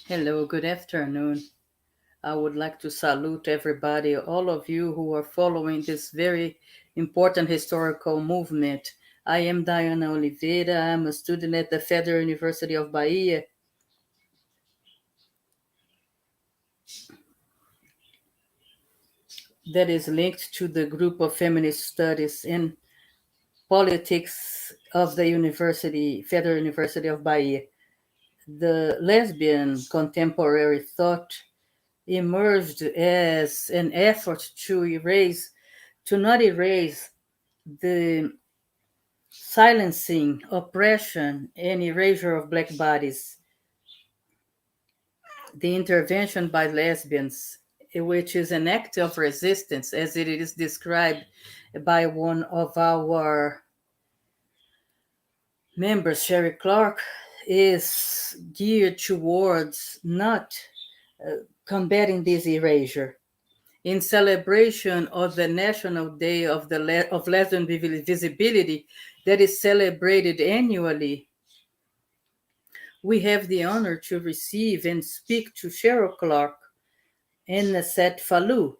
Hello, good afternoon. I would like to salute everybody, all of you who are following this very important historical movement. I am Diana Oliveira. I'm a student at the Federal University of Bahia. That is linked to the group of feminist studies in politics of the University, Federal University of Bahia. The lesbian contemporary thought emerged as an effort to not erase the silencing, oppression, and erasure of Black bodies, the intervention by lesbians, which is an act of resistance, as it is described by one of our members, CHERYL Clarke, is geared towards not combating this erasure. In celebration of the National Day of Lesbian Visibility that is celebrated annually, we have the honor to receive and speak to CHERYL CLARKE Nessette FALU.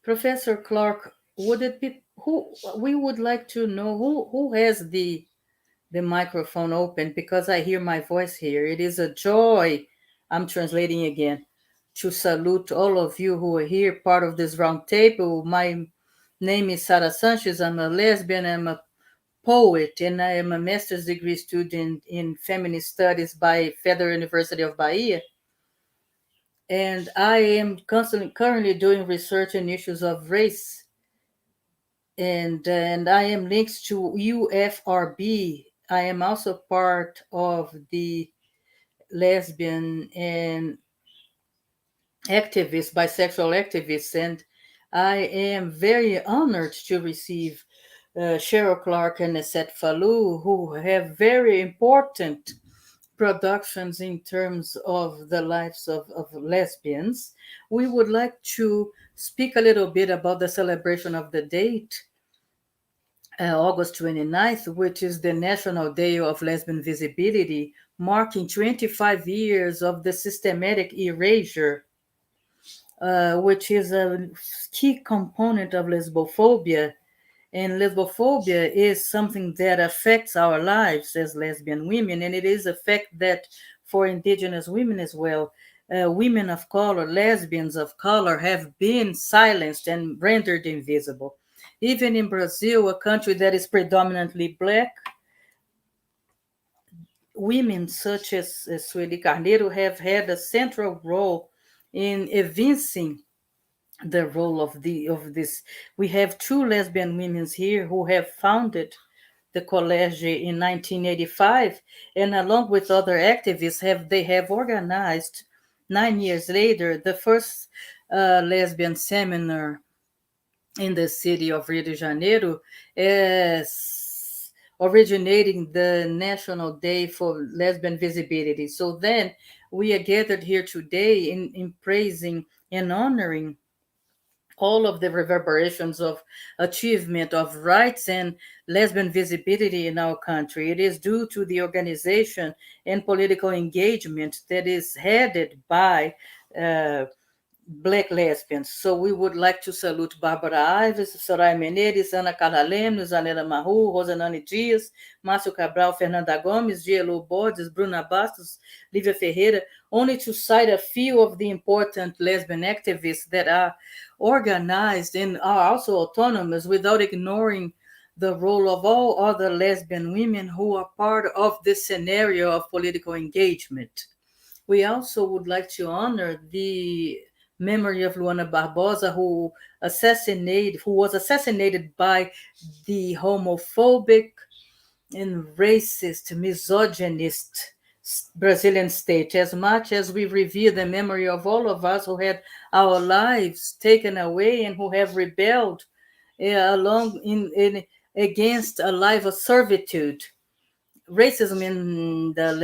Professor Clarke, would it be who we would like to know who has the microphone open, because I hear my voice here. It is a joy, I'm translating again, to salute all of you who are here, part of this round table. My name is Sara Sanchez. I'm a lesbian, I'm a poet, and I am a master's degree student in feminist studies by Federal University of Bahia. And I am currently doing research in issues of race. And I am linked to UFRB. I am also part of the lesbian and activists, bisexual activists, and I am very honored to receive CHERYL CLARKE and Nessette FALU, who have very important productions in terms of the lives of lesbians. We would like to speak a little bit about the celebration of the date, August 29th, which is the National Day of Lesbian Visibility, marking 25 years of the systematic erasure, which is a key component of lesbophobia. And lesbophobia is something that affects our lives as lesbian women, and it is a fact that for indigenous women as well, women of color, lesbians of color, have been silenced and rendered invisible. Even in Brazil, a country that is predominantly Black, women such as Sueli Carneiro have had a central role in evincing the role of this. We have two lesbian women here who have founded the college in 1985, and along with other activists, they have organized 9 years later the first lesbian seminar in the city of Rio de Janeiro, as originating the National Day for Lesbian Visibility. So then we are gathered here today in praising and honoring all of the reverberations of achievement of rights and lesbian visibility in our country. It is due to the organization and political engagement that is headed by Black lesbians. So we would like to salute Bárbara Alves, Soraya Menezes, Ana Carla Lemos, Anela Maru, Rosanane Dias, Márcio Cabral, Fernanda Gomes, Gielu Borges, Bruna Bastos, Lívia Ferreira, only to cite a few of the important lesbian activists that are organized and are also autonomous, without ignoring the role of all other lesbian women who are part of this scenario of political engagement. We also would like to honor the memory of Luana Barbosa, who was assassinated by the homophobic and racist, misogynist Brazilian state. As much as we revere the memory of all of us who had our lives taken away and who have rebelled along in against a life of servitude, racism and the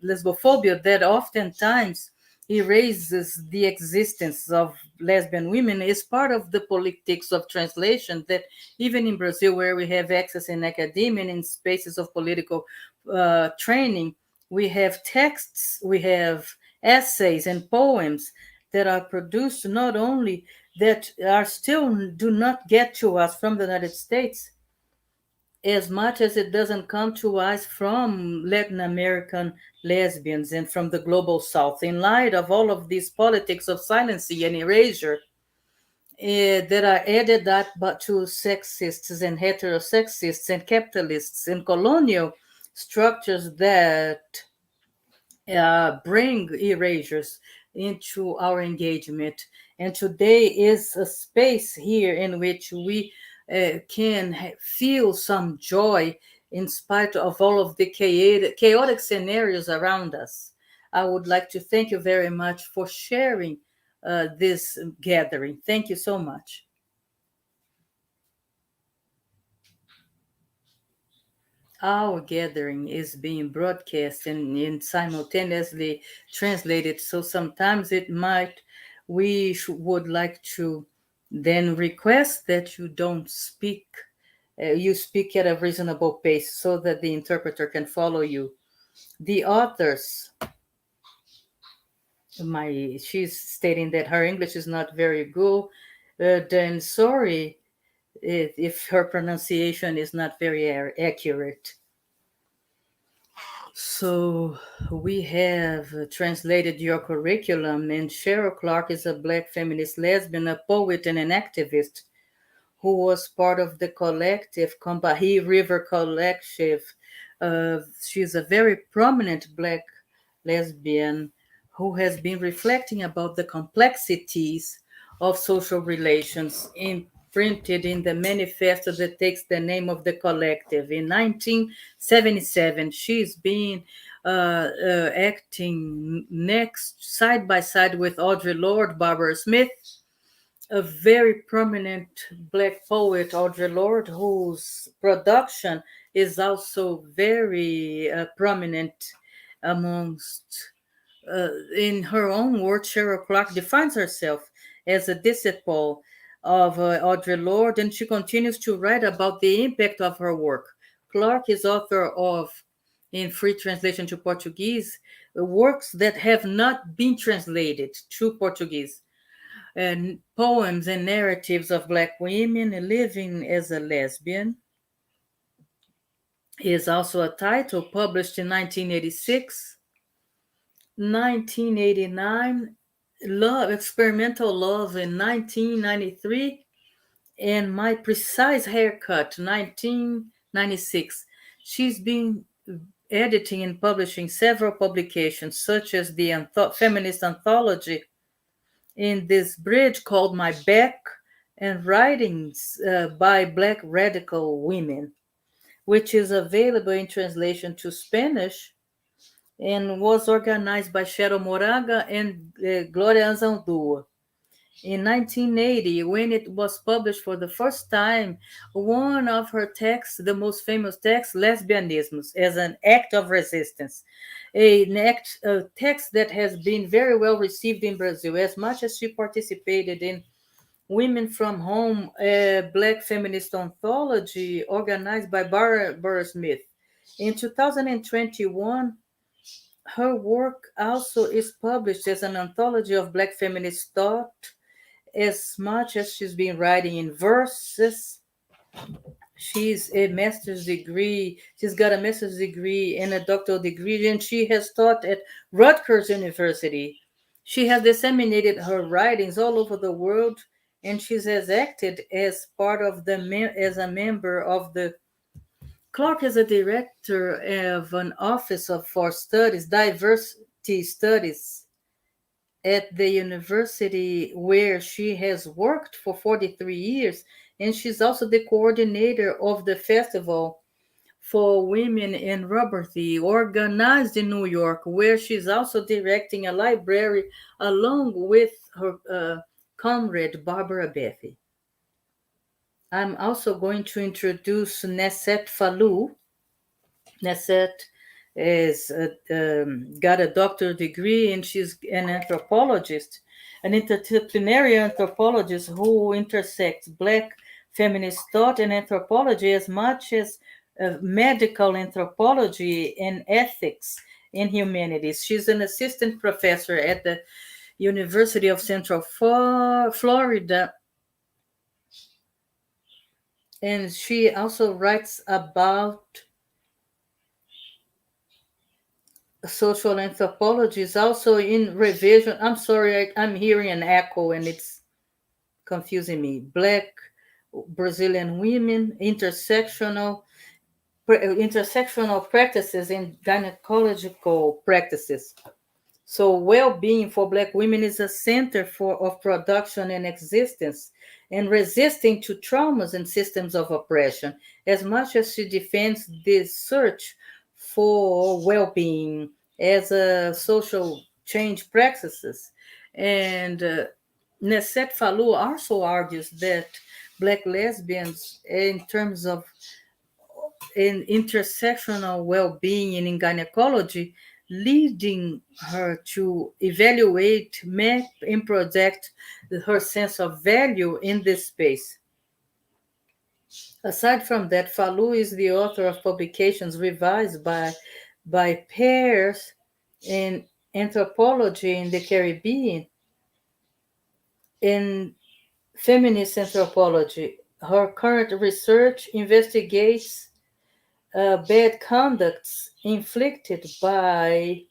lesbophobia that oftentimes erases the existence of lesbian women is part of the politics of translation that even in Brazil, where we have access in academia and in spaces of political training, we have texts, we have essays and poems that are produced not only that are still do not get to us from the United States as much as it doesn't come to us from Latin American lesbians and from the global South. In light of all of these politics of silencing and erasure that are added up but to sexists and heterosexists and capitalists and colonial structures that bring erasures into our engagement. And today is a space here in which we can feel some joy in spite of all of the chaotic scenarios around us. I would like to thank you very much for sharing this gathering. Thank you so much. Our gathering is being broadcast and simultaneously translated, so sometimes it might, would like to then request that you don't speak, you speak at a reasonable pace so that the interpreter can follow you. The authors, she's stating that her English is not very good, then sorry if her pronunciation is not very accurate. So we have translated your curriculum, and Cheryl Clarke is a Black feminist lesbian, a poet, and an activist who was part of the collective Combahee River Collective. She's a very prominent Black lesbian who has been reflecting about the complexities of social relations imprinted in the manifesto that takes the name of the collective. In 1977, she's been acting next side by side with Audre Lorde, Barbara Smith, a very prominent Black poet, Audre Lorde, whose production is also very prominent amongst. In her own words, Cheryl Clarke defines herself as a disciple of Audre Lorde, and she continues to write about the impact of her work. Clarke is author of, in free translation to Portuguese, works that have not been translated to Portuguese, and poems and narratives of Black women living as a lesbian. Is also a title published in 1986, 1989, Love, Experimental Love in 1993, and My Precise Haircut, 1996. She's been editing and publishing several publications, such as the feminist anthology In This Bridge called My Back, and writings by Black radical women, which is available in translation to Spanish and was organized by Cheryl Moraga and Gloria Anzaldúa. In 1980, when it was published for the first time, one of her texts, the most famous text, Lesbianismos, as an act of resistance, a text that has been very well received in Brazil, as much as she participated in Women from Home, a Black feminist anthology organized by Barbara Smith. In 2021, her work also is published as an anthology of Black feminist thought, as much as she's been writing in verses. She's a master's degree. She's got a master's degree and a doctoral degree, and she has taught at Rutgers University. She has disseminated her writings all over the world, and she has acted as part of as a member of the. Clarke is a director of an office for studies, diversity studies, at the university where she has worked for 43 years, and she's also the coordinator of the Festival for Women in Rubberthy, organized in New York, where she's also directing a library along with her comrade Barbara Bethy. I'm also going to introduce Nessette Falou. Nessette got a doctorate degree, and she's an anthropologist, an interdisciplinary anthropologist who intersects Black feminist thought and anthropology as much as medical anthropology and ethics in humanities. She's an assistant professor at the University of Central Florida, and she also writes about social anthropology. Is also in revision. I'm sorry, I'm hearing an echo and it's confusing me. Black Brazilian women, intersectional practices and gynecological practices. So well-being for Black women is a center of production and existence, and resisting to traumas and systems of oppression, as much as she defends this search for well-being as a social change practices. And Nessette Falou also argues that Black lesbians, in terms of in intersectional well-being and in gynecology, leading her to evaluate, map, and project her sense of value in this space. Aside from that, Falou is the author of publications revised by pairs in anthropology in the Caribbean, in feminist anthropology. Her current research investigates bad conducts inflicted by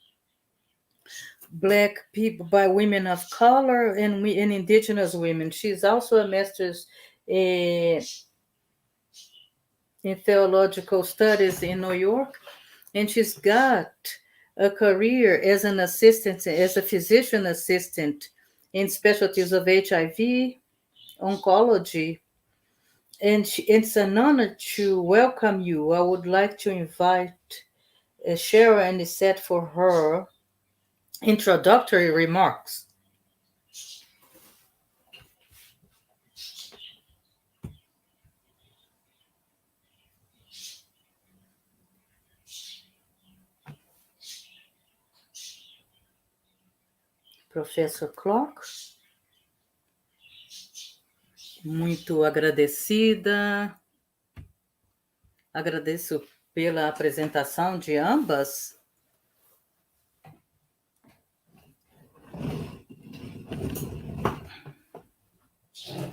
Black people, by women of color and indigenous women. She's also a master's in theological studies in New York, and she's got a career as an assistant, as a physician assistant in specialties of HIV, oncology. And it's an honor to welcome you. I would like to invite Cheryl Nessette for her introductory remarks. Professor Clarke, muito agradecida. Agradeço pela apresentação de ambas.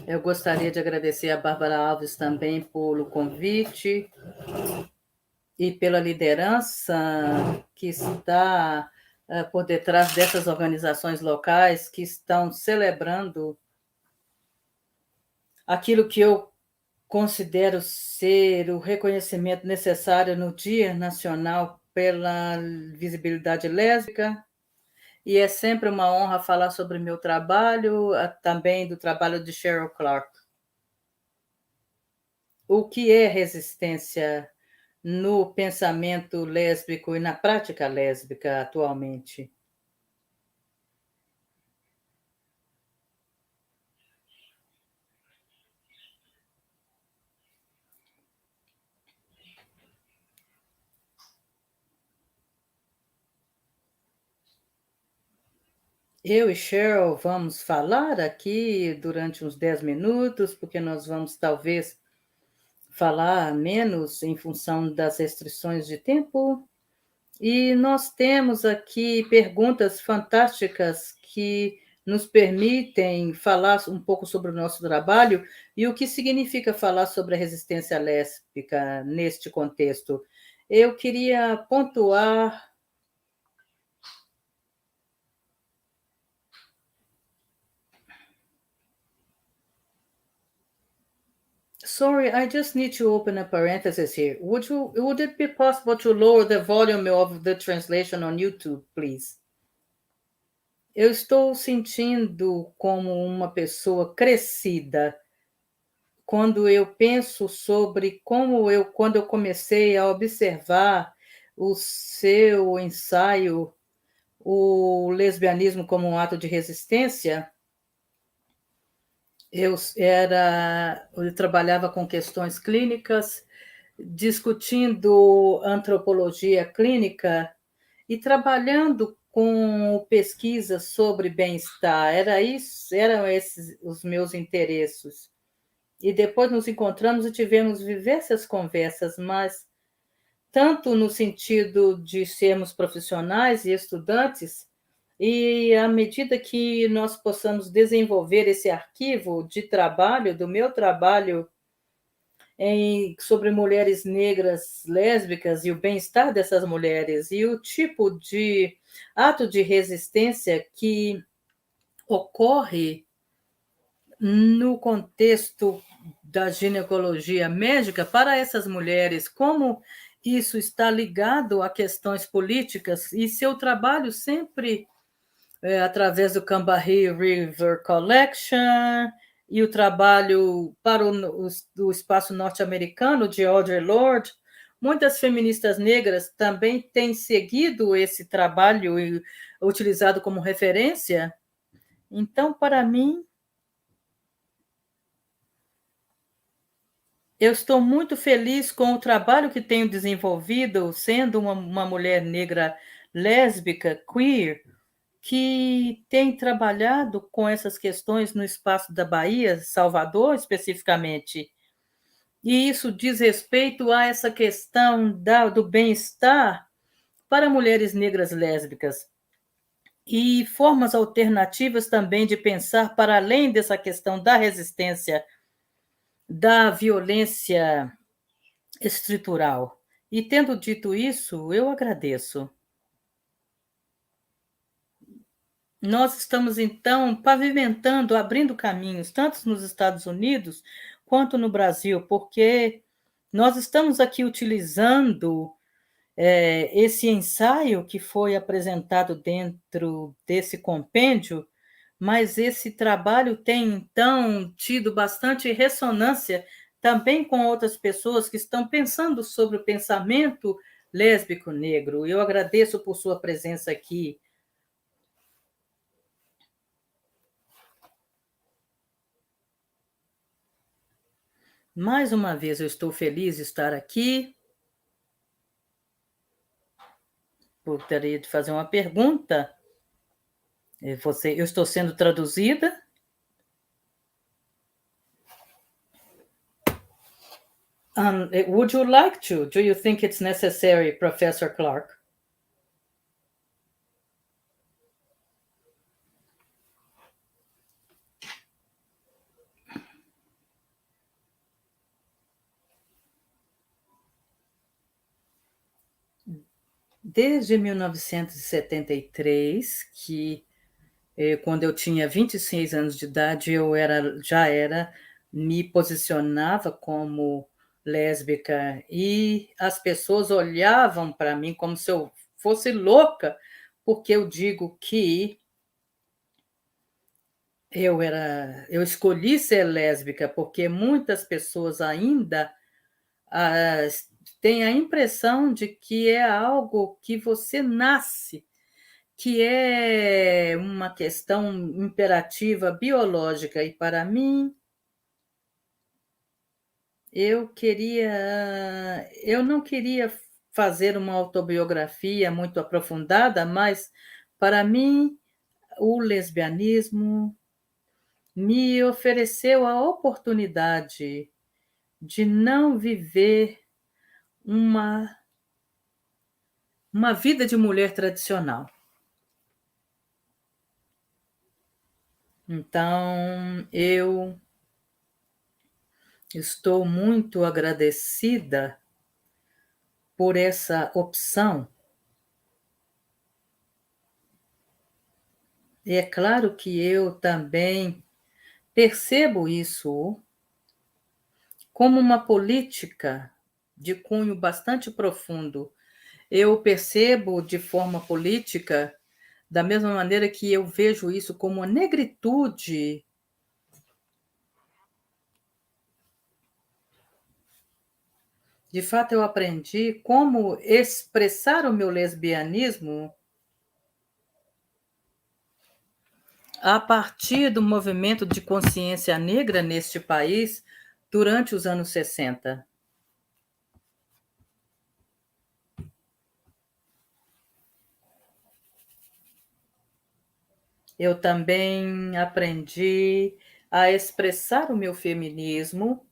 Eu gostaria de agradecer a Bárbara Alves também pelo convite e pela liderança que está por detrás dessas organizações locais que estão celebrando aquilo que eu considero ser o reconhecimento necessário no Dia Nacional pela Visibilidade Lésbica. E é sempre uma honra falar sobre meu trabalho, também do trabalho de CHERYL Clarke. O que é resistência no pensamento lésbico e na prática lésbica atualmente? Eu e Cheryl vamos falar aqui durante uns 10 minutos, porque nós vamos talvez falar menos em função das restrições de tempo. E nós temos aqui perguntas fantásticas que nos permitem falar um pouco sobre o nosso trabalho e o que significa falar sobre a resistência lésbica neste contexto. Eu queria pontuar Sorry, I just need to open a parenthesis here. Would it be possible to lower the volume of the translation on YouTube, please? Eu estou sentindo como uma pessoa crescida quando eu penso sobre quando eu comecei a observar o seu ensaio, o lesbianismo como um ato de resistência. Eu trabalhava com questões clínicas discutindo antropologia clínica e trabalhando com pesquisas sobre bem-estar. Eram esses os meus interesses. E depois nos encontramos e tivemos diversas conversas, mas tanto no sentido de sermos profissionais e estudantes, e à medida que nós possamos desenvolver esse arquivo de trabalho, do meu trabalho sobre mulheres negras lésbicas e o bem-estar dessas mulheres, e o tipo de ato de resistência que ocorre no contexto da ginecologia médica para essas mulheres, como isso está ligado a questões políticas, e seu trabalho sempre através do Cambahee River Collection e o trabalho para o espaço norte-americano de Audre Lorde. Muitas feministas negras também têm seguido esse trabalho e utilizado como referência. Então, para mim, eu estou muito feliz com o trabalho que tenho desenvolvido, sendo uma mulher negra lésbica, queer, que tem trabalhado com essas questões no espaço da Bahia, Salvador especificamente. E isso diz respeito a essa questão do bem-estar para mulheres negras lésbicas. E formas alternativas também de pensar para além dessa questão da resistência, da violência estrutural. E tendo dito isso, eu agradeço. Nós estamos, então, pavimentando, abrindo caminhos, tanto nos Estados Unidos quanto no Brasil, porque nós estamos aqui utilizando esse ensaio que foi apresentado dentro desse compêndio, mas esse trabalho tem, então, tido bastante ressonância também com outras pessoas que estão pensando sobre o pensamento lésbico negro. Eu agradeço por sua presença aqui. Mais uma vez, eu estou feliz de estar aqui. Gostaria de fazer uma pergunta. Eu estou sendo traduzida? Would you like to? Do you think it's necessary, Professor Clarke? Desde 1973, quando eu tinha 26 anos de idade, me posicionava como lésbica e as pessoas olhavam para mim como se eu fosse louca, porque eu digo que eu escolhi ser lésbica porque muitas pessoas ainda ah, têm a impressão de que é algo que você nasce, que é uma questão imperativa biológica. E para mim, eu não queria fazer uma autobiografia muito aprofundada, mas para mim o lesbianismo me ofereceu a oportunidade de não viver uma vida de mulher tradicional. Então, eu estou muito agradecida por essa opção. E é claro que eu também percebo isso como uma política de cunho bastante profundo. Eu percebo de forma política, da mesma maneira que eu vejo isso como a negritude. De fato, eu aprendi como expressar o meu lesbianismo a partir do movimento de consciência negra neste país durante os anos 60. Eu também aprendi a expressar o meu feminismo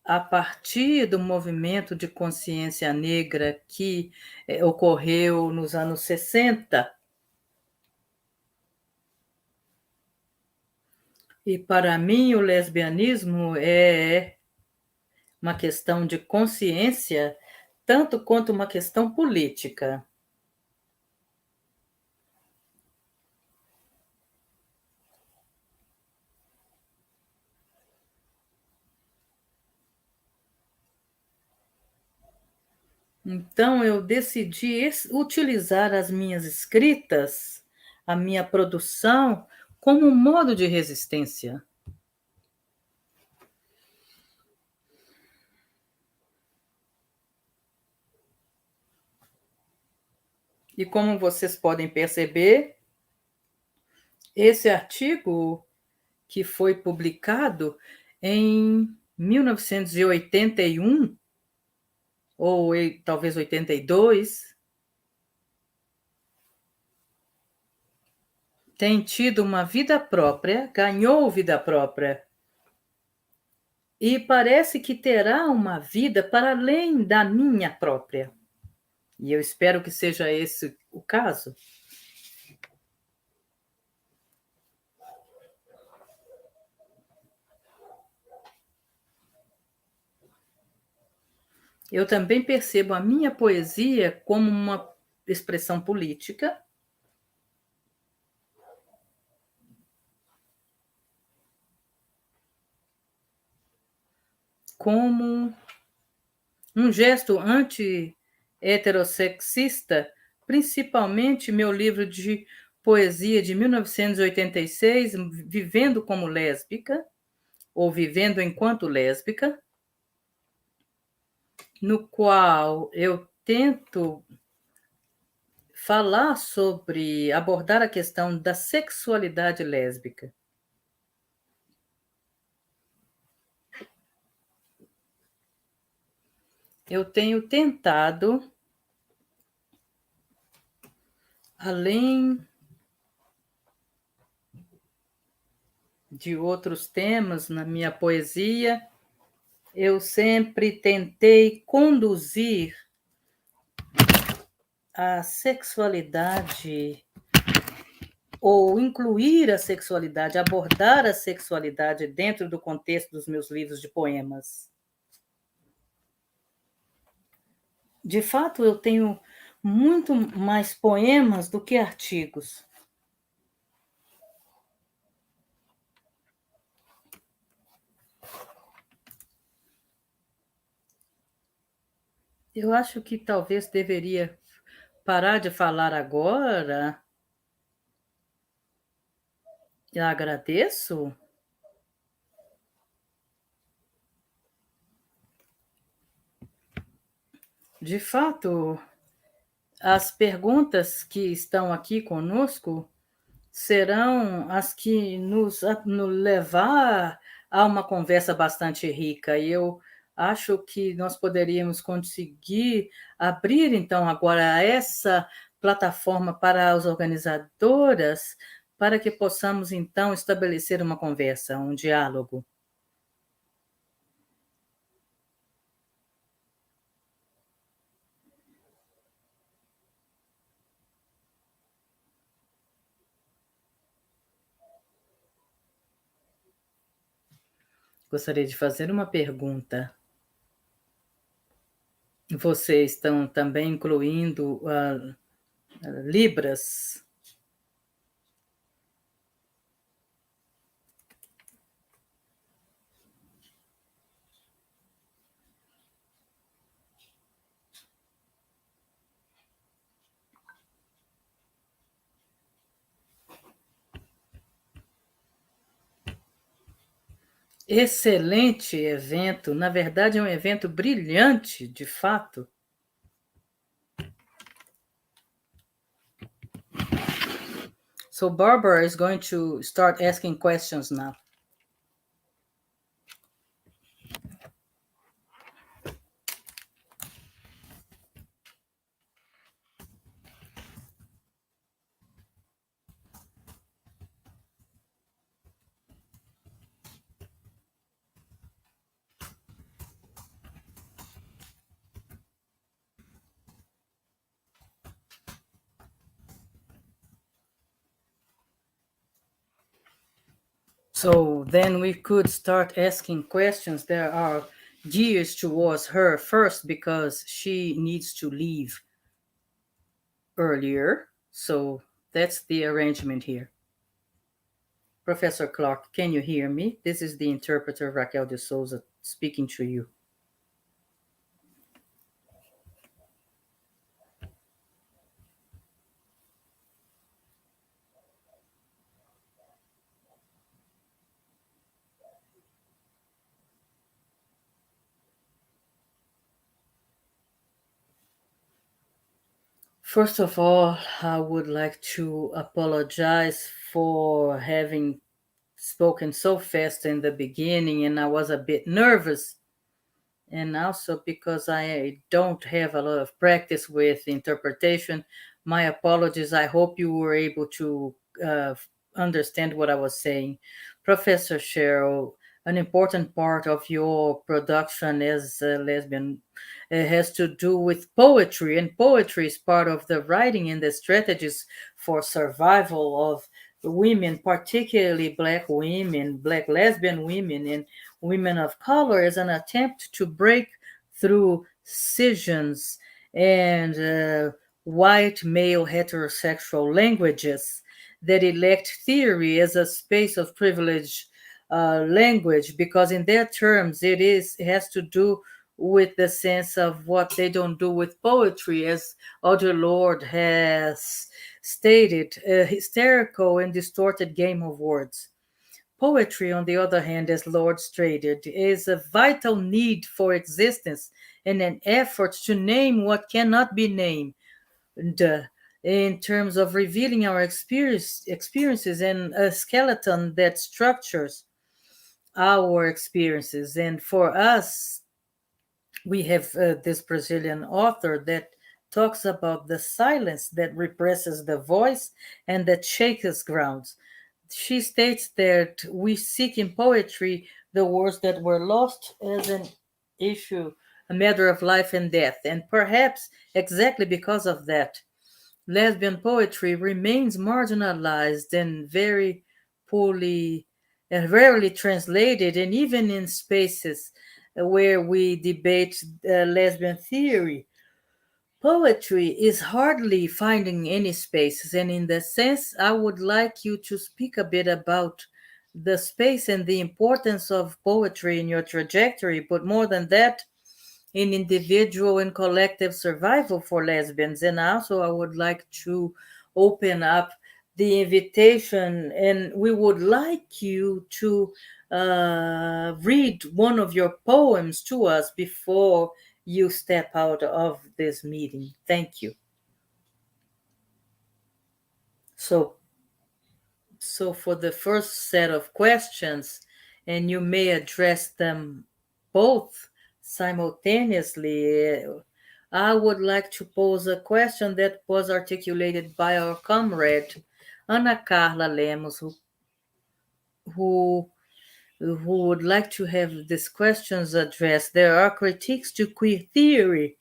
a partir do movimento de consciência negra que ocorreu nos anos 60. E para mim, o lesbianismo é uma questão de consciência, tanto quanto uma questão política. Então, eu decidi utilizar as minhas escritas, a minha produção, como um modo de resistência. E como vocês podem perceber, esse artigo que foi publicado em 1981, ou talvez 82, tem tido uma vida própria, ganhou vida própria, e parece que terá uma vida para além da minha própria. E eu espero que seja esse o caso. Eu também percebo a minha poesia como uma expressão política, como um gesto anti-heterossexista, principalmente meu livro de poesia de 1986, Vivendo como Lésbica, ou Vivendo enquanto Lésbica, no qual eu tento falar sobre, abordar a questão da sexualidade lésbica. Eu tenho tentado, além de outros temas na minha poesia, eu sempre tentei conduzir a sexualidade, ou incluir a sexualidade, abordar a sexualidade dentro do contexto dos meus livros de poemas. De fato, eu tenho muito mais poemas do que artigos. Eu acho que talvez deveria parar de falar agora. Eu agradeço. De fato, as perguntas que estão aqui conosco serão as que nos levar a uma conversa bastante rica. E eu acho que nós poderíamos conseguir abrir, então, agora essa plataforma para as organizadoras, para que possamos, então, estabelecer uma conversa, um diálogo. Gostaria de fazer uma pergunta. Vocês estão também incluindo Libras? Excelente evento, na verdade é um evento brilhante, de fato. So Barbara is going to start asking questions now. So then we could start asking questions. There are gears towards her first because she needs to leave earlier. So that's the arrangement here. Professor Clark, can you hear me? This is the interpreter Raquel de Souza speaking to you. First of all, I would like to apologize for having spoken so fast in the beginning, and I was a bit nervous, and also because I don't have a lot of practice with interpretation. My apologies. I hope you were able to uh, understand what I was saying. Professor Cheryl, an important part of your production as a lesbian has to do with poetry, and poetry is part of the writing and the strategies for survival of women, particularly Black women, Black lesbian women, and women of color, as an attempt to break through scissions and white male heterosexual languages that elect theory as a space of privilege language, because in their terms it has to do with the sense of what they don't do with poetry, as Audre Lorde has stated, a hysterical and distorted game of words. Poetry, on the other hand, as Lorde stated, is a vital need for existence and an effort to name what cannot be named, in terms of revealing our experiences and a skeleton that structures our experiences. And for us, we have this Brazilian author that talks about the silence that represses the voice and that shakes grounds. She states that we seek in poetry the words that were lost as an issue, a matter of life and death. And perhaps exactly because of that, lesbian poetry remains marginalized and very poorly and rarely translated, and even in spaces where we debate lesbian theory, poetry is hardly finding any spaces. And in that sense, I would like you to speak a bit about the space and the importance of poetry in your trajectory, but more than that, in individual and collective survival for lesbians. And also, I would like to open up the invitation, and we would like you to read one of your poems to us before you step out of this meeting. Thank you. So, so for the first set of questions, and you may address them both simultaneously, I would like to pose a question that was articulated by our comrade Ana Carla Lemos, who, who would like to have these questions addressed. There are critiques to queer theory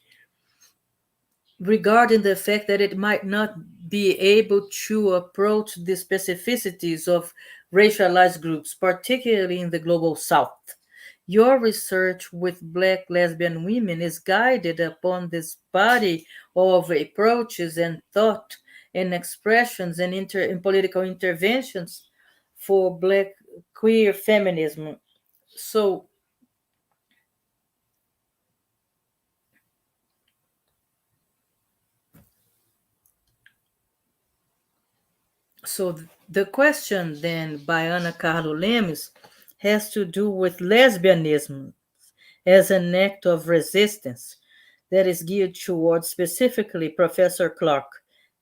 regarding the fact that it might not be able to approach the specificities of racialized groups, particularly in the global south. Your research with Black lesbian women is guided upon this body of approaches and thought and expressions and, and political interventions for Black queer feminism. So, So the question then by Ana Carlo Lemes has to do with lesbianism as an act of resistance that is geared towards specifically Professor Clarke.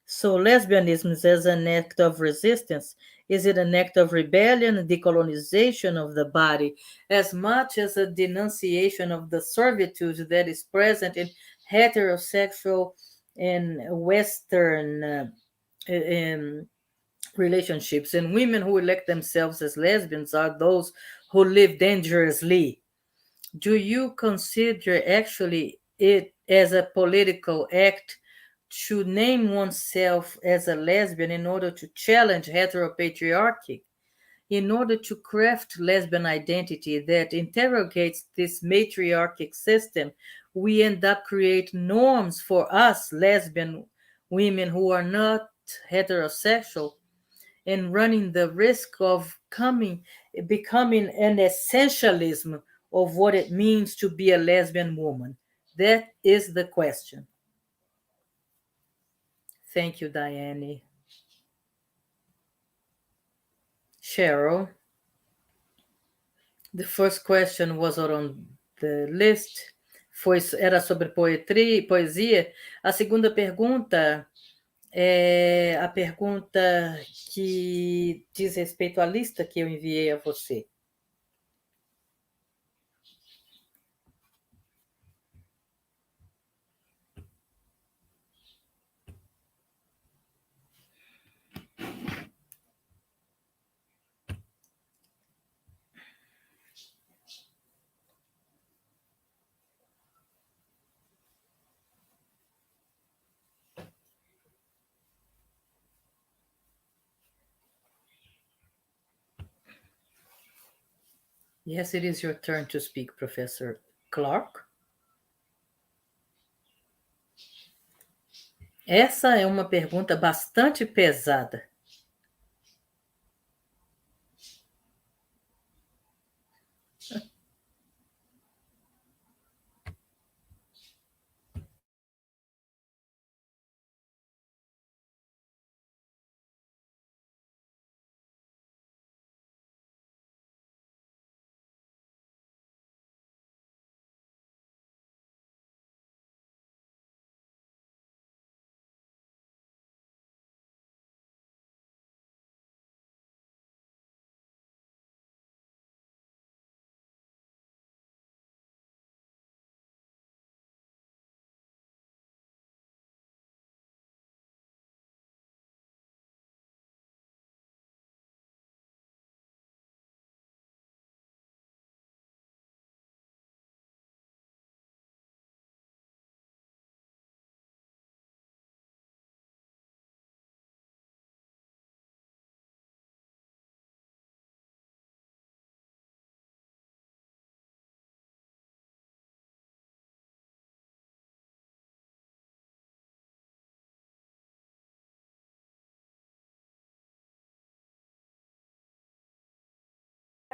So lesbianism as an act of resistance, is it an act of rebellion and decolonization of the body, as much as a denunciation of the servitude that is present in heterosexual and Western um, relationships? And women who elect themselves as lesbians are those who live dangerously. Do you consider actually it as a political act to name oneself as a lesbian in order to challenge heteropatriarchy? in order to craft lesbian identity that interrogates this matriarchic system, we end up creating norms for us lesbian women who are not heterosexual and running the risk of becoming an essentialism of what it means to be a lesbian woman. That is the question. Thank you, Diane. Cheryl, the first question was on the list. Era sobre poesia. A segunda pergunta é a pergunta que diz respeito à lista que eu enviei a você. Yes, it is your turn to speak, Professor Clarke. Essa é uma pergunta bastante pesada.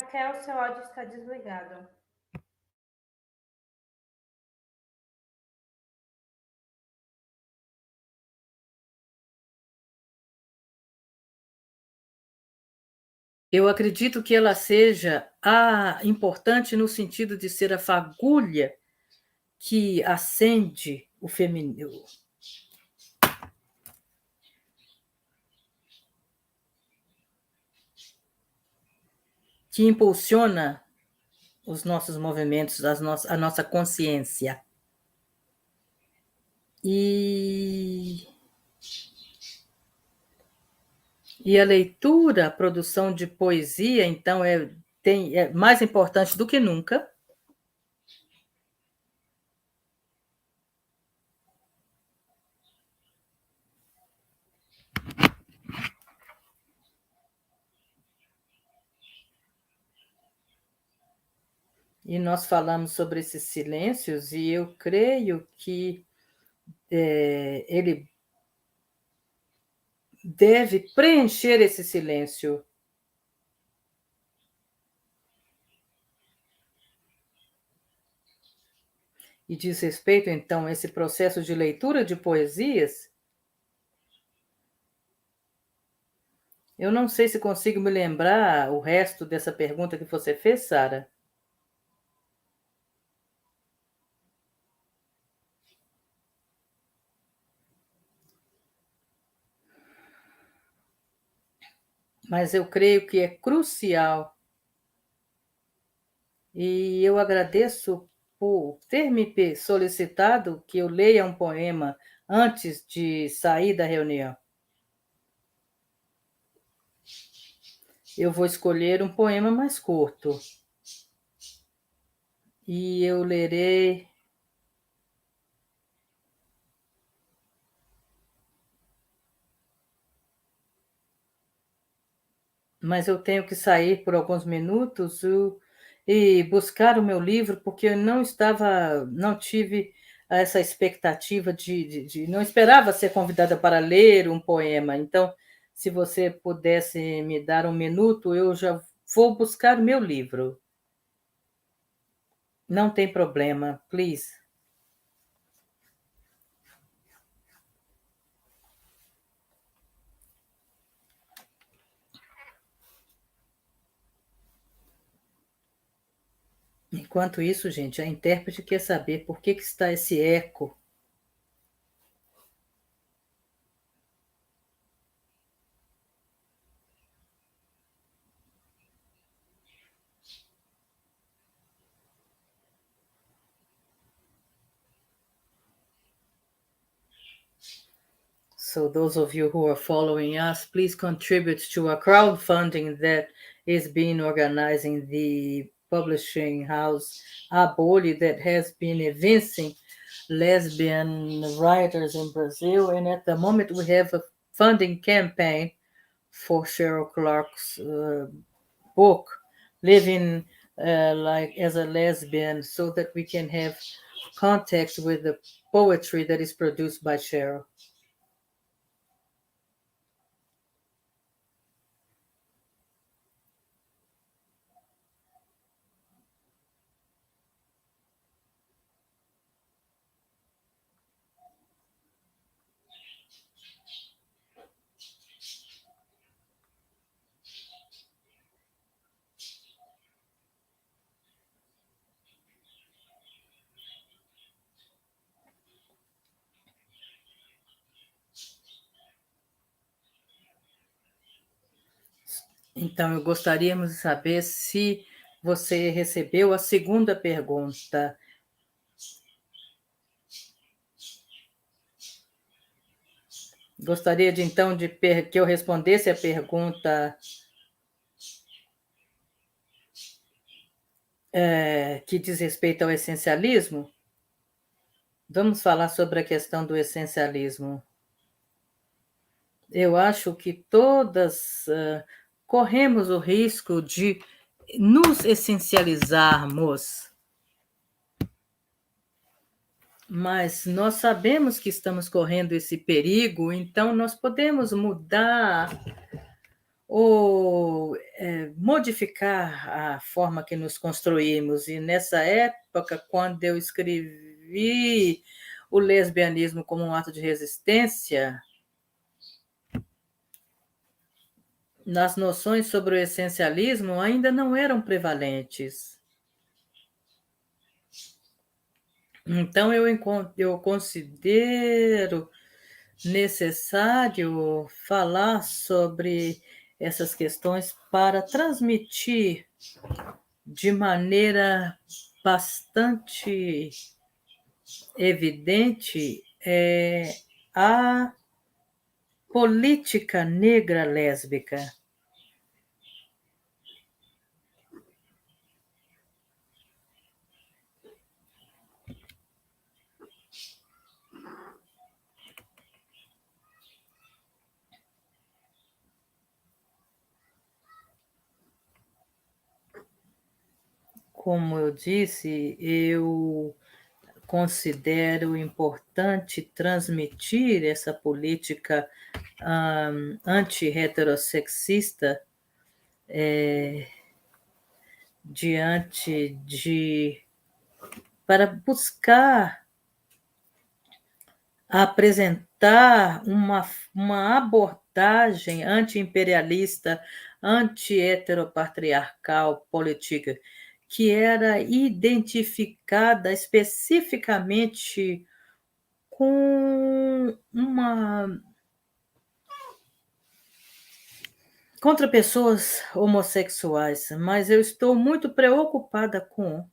Raquel, seu áudio está desligado. Eu acredito que ela seja importante no sentido de ser a fagulha que acende o feminino, que impulsiona os nossos movimentos, a nossa consciência. E a leitura, a produção de poesia, então, é mais importante do que nunca. E nós falamos sobre esses silêncios, e eu creio que ele deve preencher esse silêncio. E diz respeito, então, a esse processo de leitura de poesias. Eu não sei se consigo me lembrar o resto dessa pergunta que você fez, Sara. Mas eu creio que é crucial. E eu agradeço por ter me solicitado que eu leia um poema antes de sair da reunião. Eu vou escolher um poema mais curto. E eu lerei mas eu tenho que sair por alguns minutos e buscar o meu livro, porque eu não tive essa expectativa não esperava ser convidada para ler um poema. Então, se você pudesse me dar um minuto, eu já vou buscar o meu livro. Não tem problema, please. Enquanto isso, gente, a intérprete quer saber por que está esse eco. So those of you who are following us, please contribute to a crowdfunding that is being organized in the publishing house Aboli, that has been evincing lesbian writers in Brazil. And at the moment, we have a funding campaign for CHERYL Clarke's book, Living like as a Lesbian, so that we can have contact with the poetry that is produced by CHERYL. Então, eu gostaríamos de saber se você recebeu a segunda pergunta. Gostaria de, então, que eu respondesse a pergunta que diz respeito ao essencialismo? Vamos falar sobre a questão do essencialismo. Eu acho que todas corremos o risco de nos essencializarmos, mas nós sabemos que estamos correndo esse perigo, então nós podemos mudar ou modificar a forma que nos construímos. E nessa época, quando eu escrevi o lesbianismo como um ato de resistência, nas noções sobre o essencialismo ainda não eram prevalentes. Então, eu considero necessário falar sobre essas questões para transmitir de maneira bastante evidente a política negra lésbica. Como eu disse, eu considero importante transmitir essa política anti-heterossexista para buscar apresentar uma abordagem anti-imperialista, anti-heteropatriarcal política, que era identificada especificamente contra pessoas homossexuais, mas eu estou muito preocupada com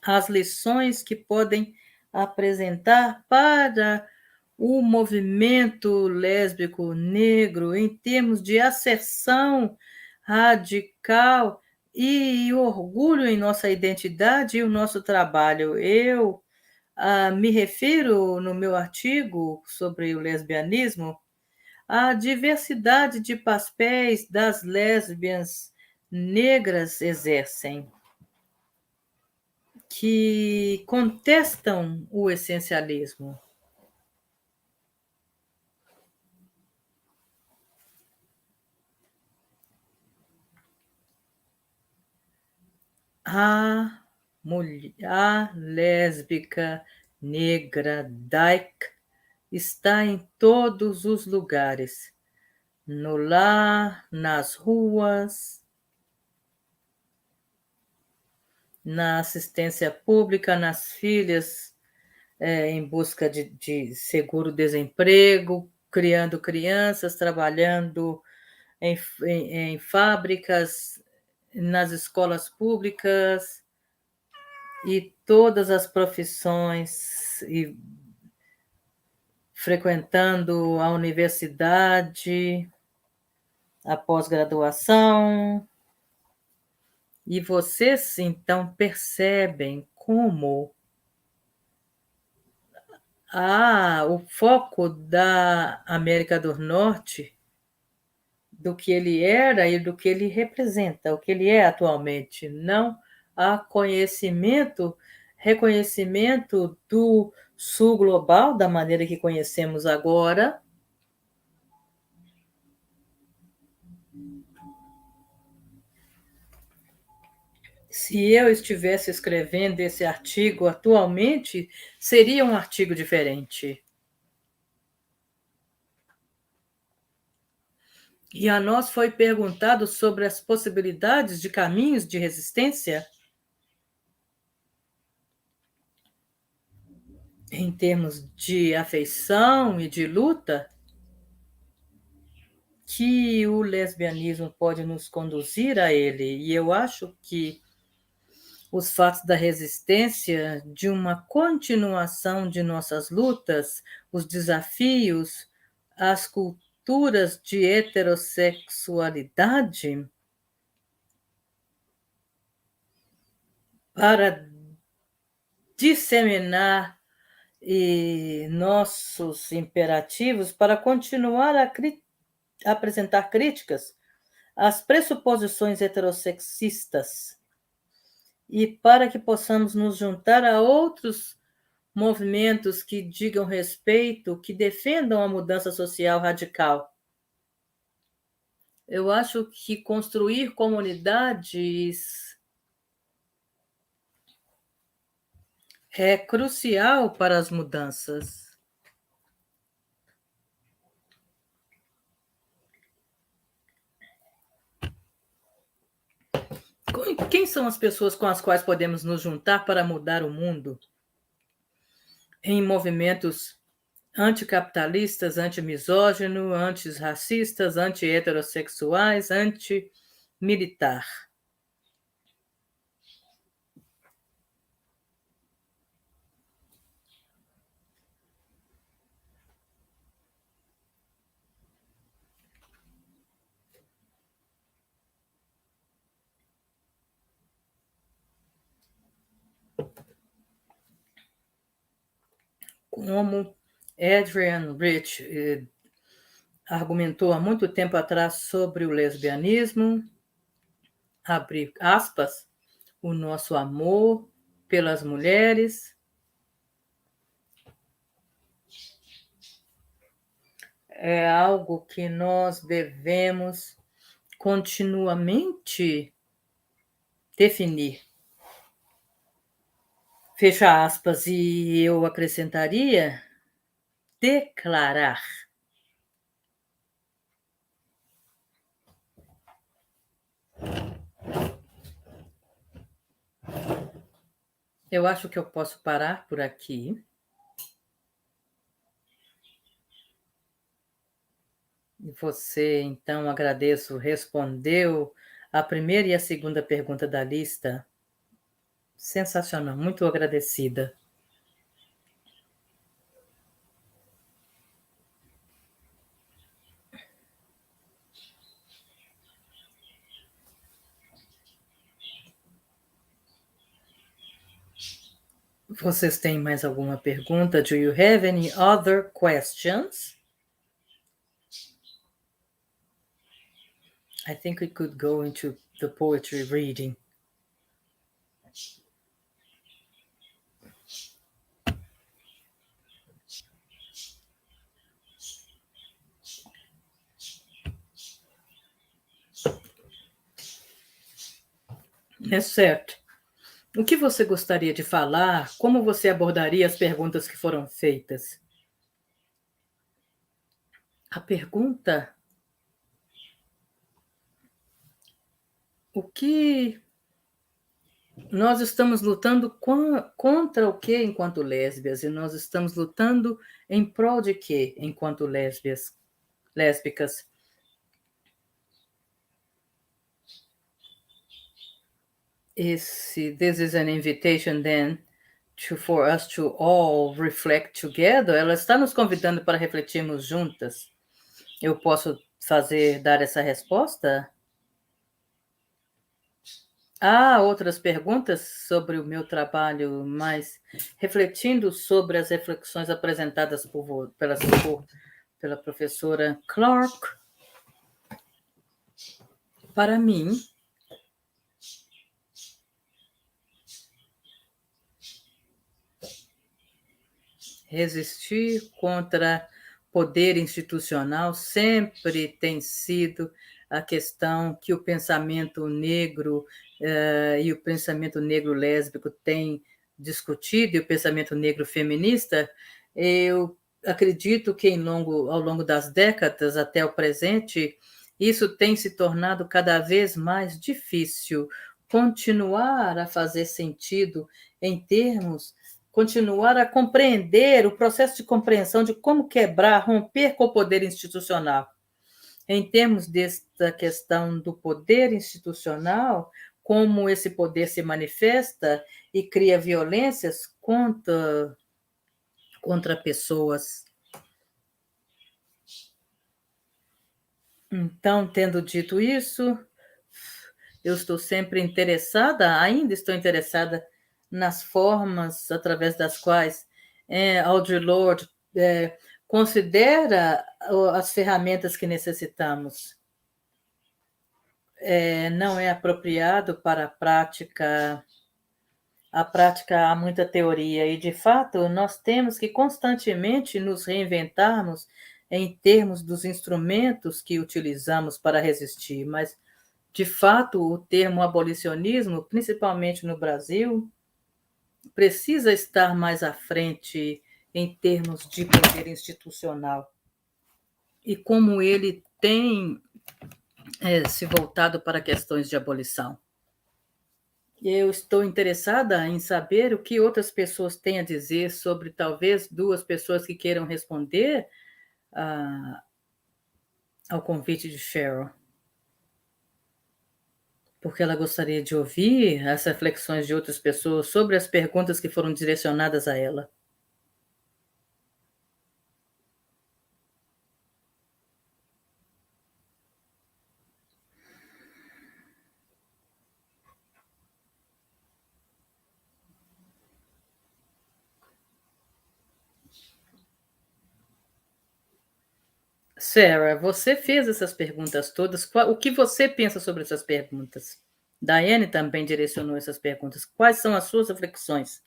as lições que podem apresentar para o movimento lésbico negro em termos de asserção radical e orgulho em nossa identidade e o nosso trabalho. Eu me refiro no meu artigo sobre o lesbianismo a diversidade de papéis das lésbias negras exercem, que contestam o essencialismo. A lésbica negra dyke está em todos os lugares, no lar, nas ruas, na assistência pública, nas filhas em busca de seguro-desemprego, criando crianças, trabalhando em fábricas, nas escolas públicas e todas as profissões, e frequentando a universidade, a pós-graduação. E vocês, então, percebem como o foco da América do Norte, do que ele era e do que ele representa, o que ele é atualmente. Não há reconhecimento do sul global, da maneira que conhecemos agora. Se eu estivesse escrevendo esse artigo atualmente, seria um artigo diferente. E a nós foi perguntado sobre as possibilidades de caminhos de resistência em termos de afeição e de luta, que o lesbianismo pode nos conduzir a ele. E eu acho que os fatos da resistência, de uma continuação de nossas lutas, os desafios, as culturas de heterossexualidade, para disseminar nossos imperativos, para continuar a apresentar críticas às pressuposições heterossexistas e para que possamos nos juntar a outros movimentos que digam respeito, que defendam a mudança social radical. Eu acho que construir comunidades é crucial para as mudanças. Quem são as pessoas com as quais podemos nos juntar para mudar o mundo? Em movimentos anticapitalistas, antimisógino, antirracistas, anti-heterossexuais, anti-militar. Como Adrienne Rich argumentou há muito tempo atrás sobre o lesbianismo, abre aspas, o nosso amor pelas mulheres é algo que nós devemos continuamente definir. Fecha aspas, e eu acrescentaria declarar. Eu acho que eu posso parar por aqui. E você, então, agradeço, respondeu a primeira e a segunda pergunta da lista. Sensacional, muito agradecida. Vocês têm mais alguma pergunta? Do you have any other questions? I think we could go into the poetry reading. Nessete, o que você gostaria de falar? Como você abordaria as perguntas que foram feitas? A pergunta: o que nós estamos lutando contra o que enquanto lésbicas? E nós estamos lutando em prol de quê enquanto lésbicas? This is an invitation then for us to all reflect together. Ela está nos convidando para refletirmos juntas. Eu posso dar essa resposta? Há outras perguntas sobre o meu trabalho, mas refletindo sobre as reflexões apresentadas pela professora Clarke, para mim, resistir contra poder institucional sempre tem sido a questão que o pensamento negro e o pensamento negro lésbico têm discutido, e o pensamento negro feminista. Eu acredito que ao longo das décadas até o presente, isso tem se tornado cada vez mais difícil continuar a fazer sentido em termos continuar a compreender o processo de compreensão de como quebrar, romper com o poder institucional. Em termos desta questão do poder institucional, como esse poder se manifesta e cria violências contra pessoas. Então, tendo dito isso, eu estou sempre ainda estou interessada nas formas através das quais Audre Lorde considera as ferramentas que necessitamos. Não é apropriado para a prática. A prática há muita teoria e, de fato, nós temos que constantemente nos reinventarmos em termos dos instrumentos que utilizamos para resistir, mas de fato, o termo abolicionismo, principalmente no Brasil, precisa estar mais à frente em termos de poder institucional e como ele tem se voltado para questões de abolição. Eu estou interessada em saber o que outras pessoas têm a dizer sobre talvez duas pessoas que queiram responder ao convite de Cheryl, porque ela gostaria de ouvir as reflexões de outras pessoas sobre as perguntas que foram direcionadas a ela. Sarah, você fez essas perguntas todas. O que você pensa sobre essas perguntas? Diane também direcionou essas perguntas. Quais são as suas reflexões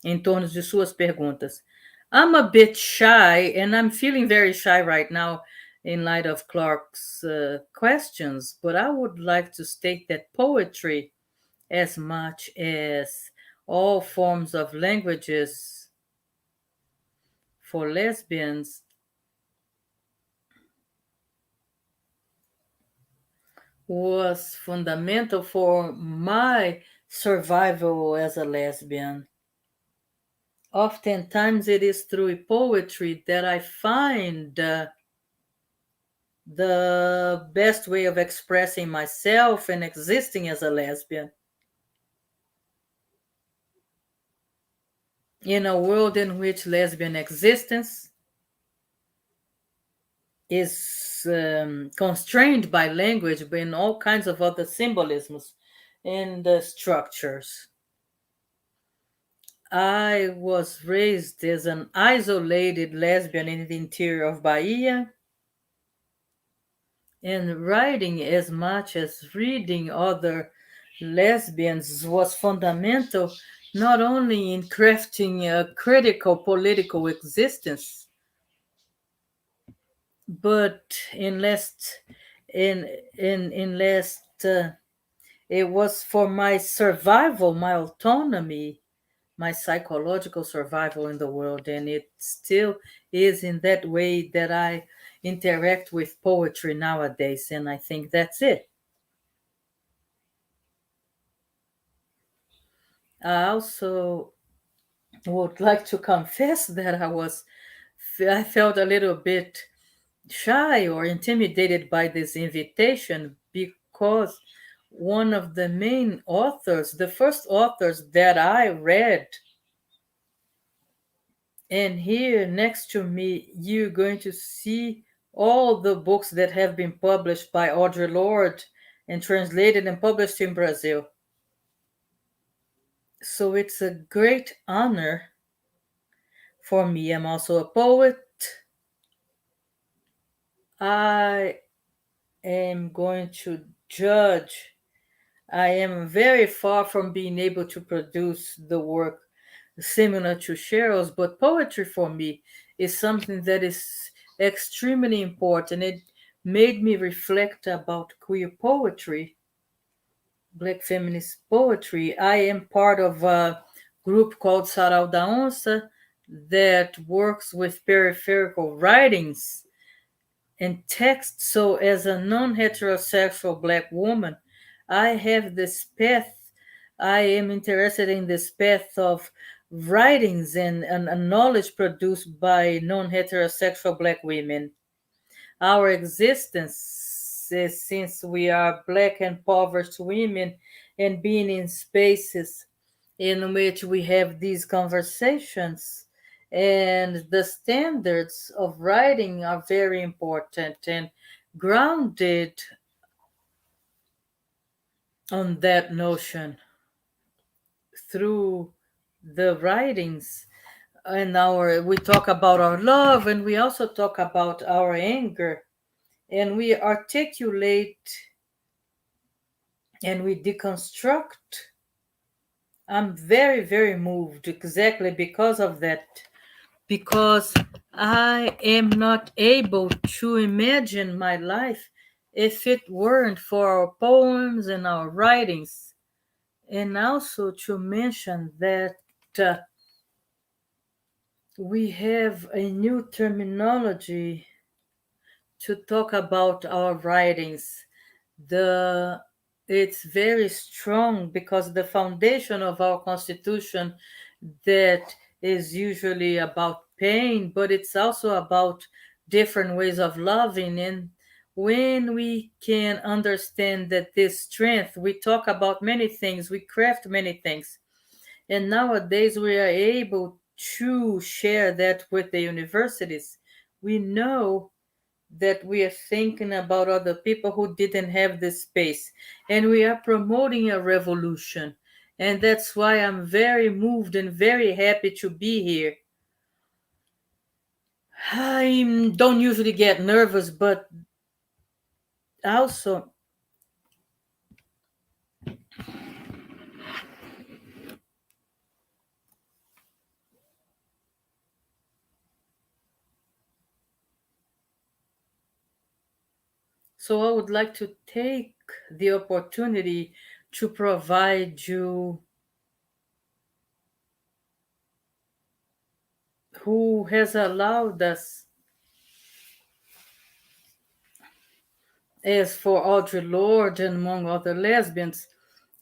em torno de suas perguntas? I'm a bit shy, and I'm feeling very shy right now in light of Clarke's questions, but I would like to state that poetry, as much as all forms of languages for lesbians, was fundamental for my survival as a lesbian. Oftentimes it is through poetry that I find the best way of expressing myself and existing as a lesbian. In a world in which lesbian existence is constrained by language, but in all kinds of other symbolisms and structures. I was raised as an isolated lesbian in the interior of Bahia, And writing as much as reading other lesbians was fundamental not only in crafting a critical political existence, but in last it was for my survival, my autonomy, my psychological survival in the world, and it still is in that way that I interact with poetry nowadays, and I think that's it. I also would like to confess that I felt a little bit shy or intimidated by this invitation because one of the main authors, the first authors that I read, and here next to me, you're going to see all the books that have been published by Audre Lorde and translated and published in Brazil. So it's a great honor for me. I'm also a poet. I am going to judge. I am very far from being able to produce the work similar to Cheryl's, but poetry for me is something that is extremely important. It made me reflect about queer poetry, Black feminist poetry. I am part of a group called Sarau da Onça that works with peripheral writings and text. So, as a non heterosexual Black woman, I have this path. I am interested in this path of writings and knowledge produced by non heterosexual Black women. Our existence, since we are Black and impoverished women, and being in spaces in which we have these conversations, and the standards of writing are very important and grounded on that notion through the writings. And our we talk about our love, and we also talk about our anger, and we articulate and we deconstruct. I'm very, very moved exactly because of that, because I am not able to imagine my life if it weren't for our poems and our writings. And also to mention that uh, we have a new terminology to talk about our writings. The it's very strong because the foundation of our constitution that is usually about pain, but it's also about different ways of loving. And when we can understand that this strength, we talk about many things, we craft many things, and nowadays we are able to share that with the universities. We know that we are thinking about other people who didn't have this space, and we are promoting a revolution. And that's why I'm very moved and very happy to be here. I don't usually get nervous, but also, so I would like to take the opportunity to provide you who has allowed us, as for Audre Lorde and among other lesbians,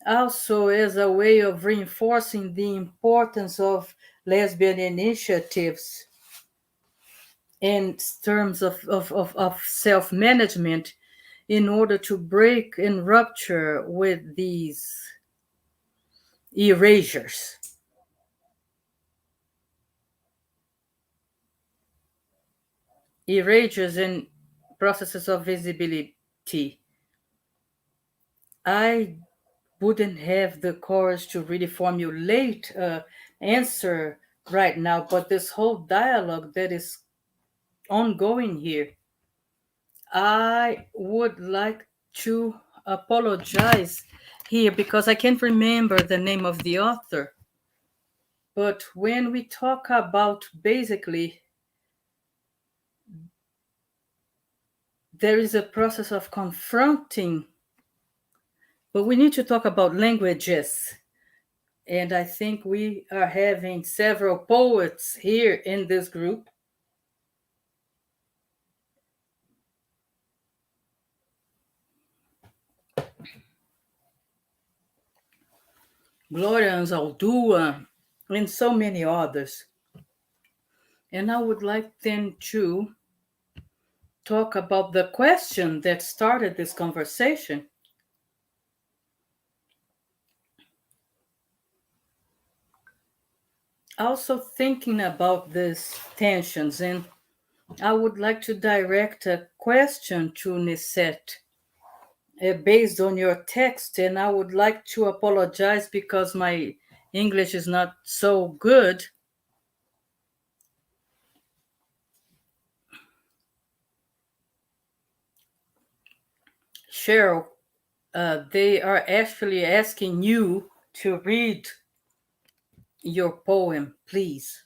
also as a way of reinforcing the importance of lesbian initiatives in terms of self-management in order to break and rupture with these erasures. Erasures and processes of visibility. I wouldn't have the courage to really formulate an answer right now, but this whole dialogue that is ongoing here, I would like to apologize here because I can't remember the name of the author. But when we talk about basically, there is a process of confronting, but we need to talk about languages. And I think we are having several poets here in this group. Gloria Anzaldúa, and so many others. And I would like them to talk about the question that started this conversation. Also thinking about these tensions, and I would like to direct a question to Nessette based on your text, and I would like to apologize because my English is not so good. Cheryl, they are actually asking you to read your poem, please.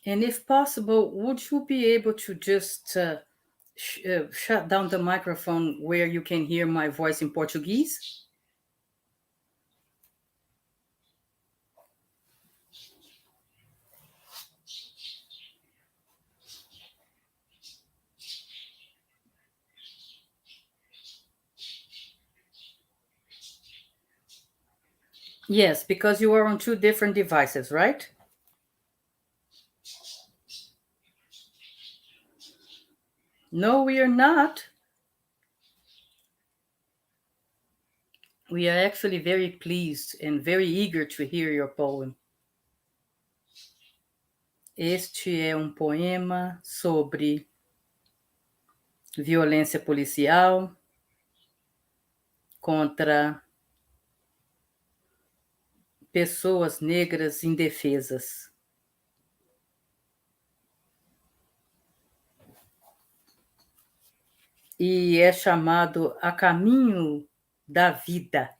And if possible, would you be able to just shut down the microphone where you can hear my voice in Portuguese? Yes, because you are on two different devices, right? No, we are not. We are actually very pleased and very eager to hear your poem. Este é um poema sobre violência policial contra pessoas negras indefesas. E é chamado A Caminho da Vida.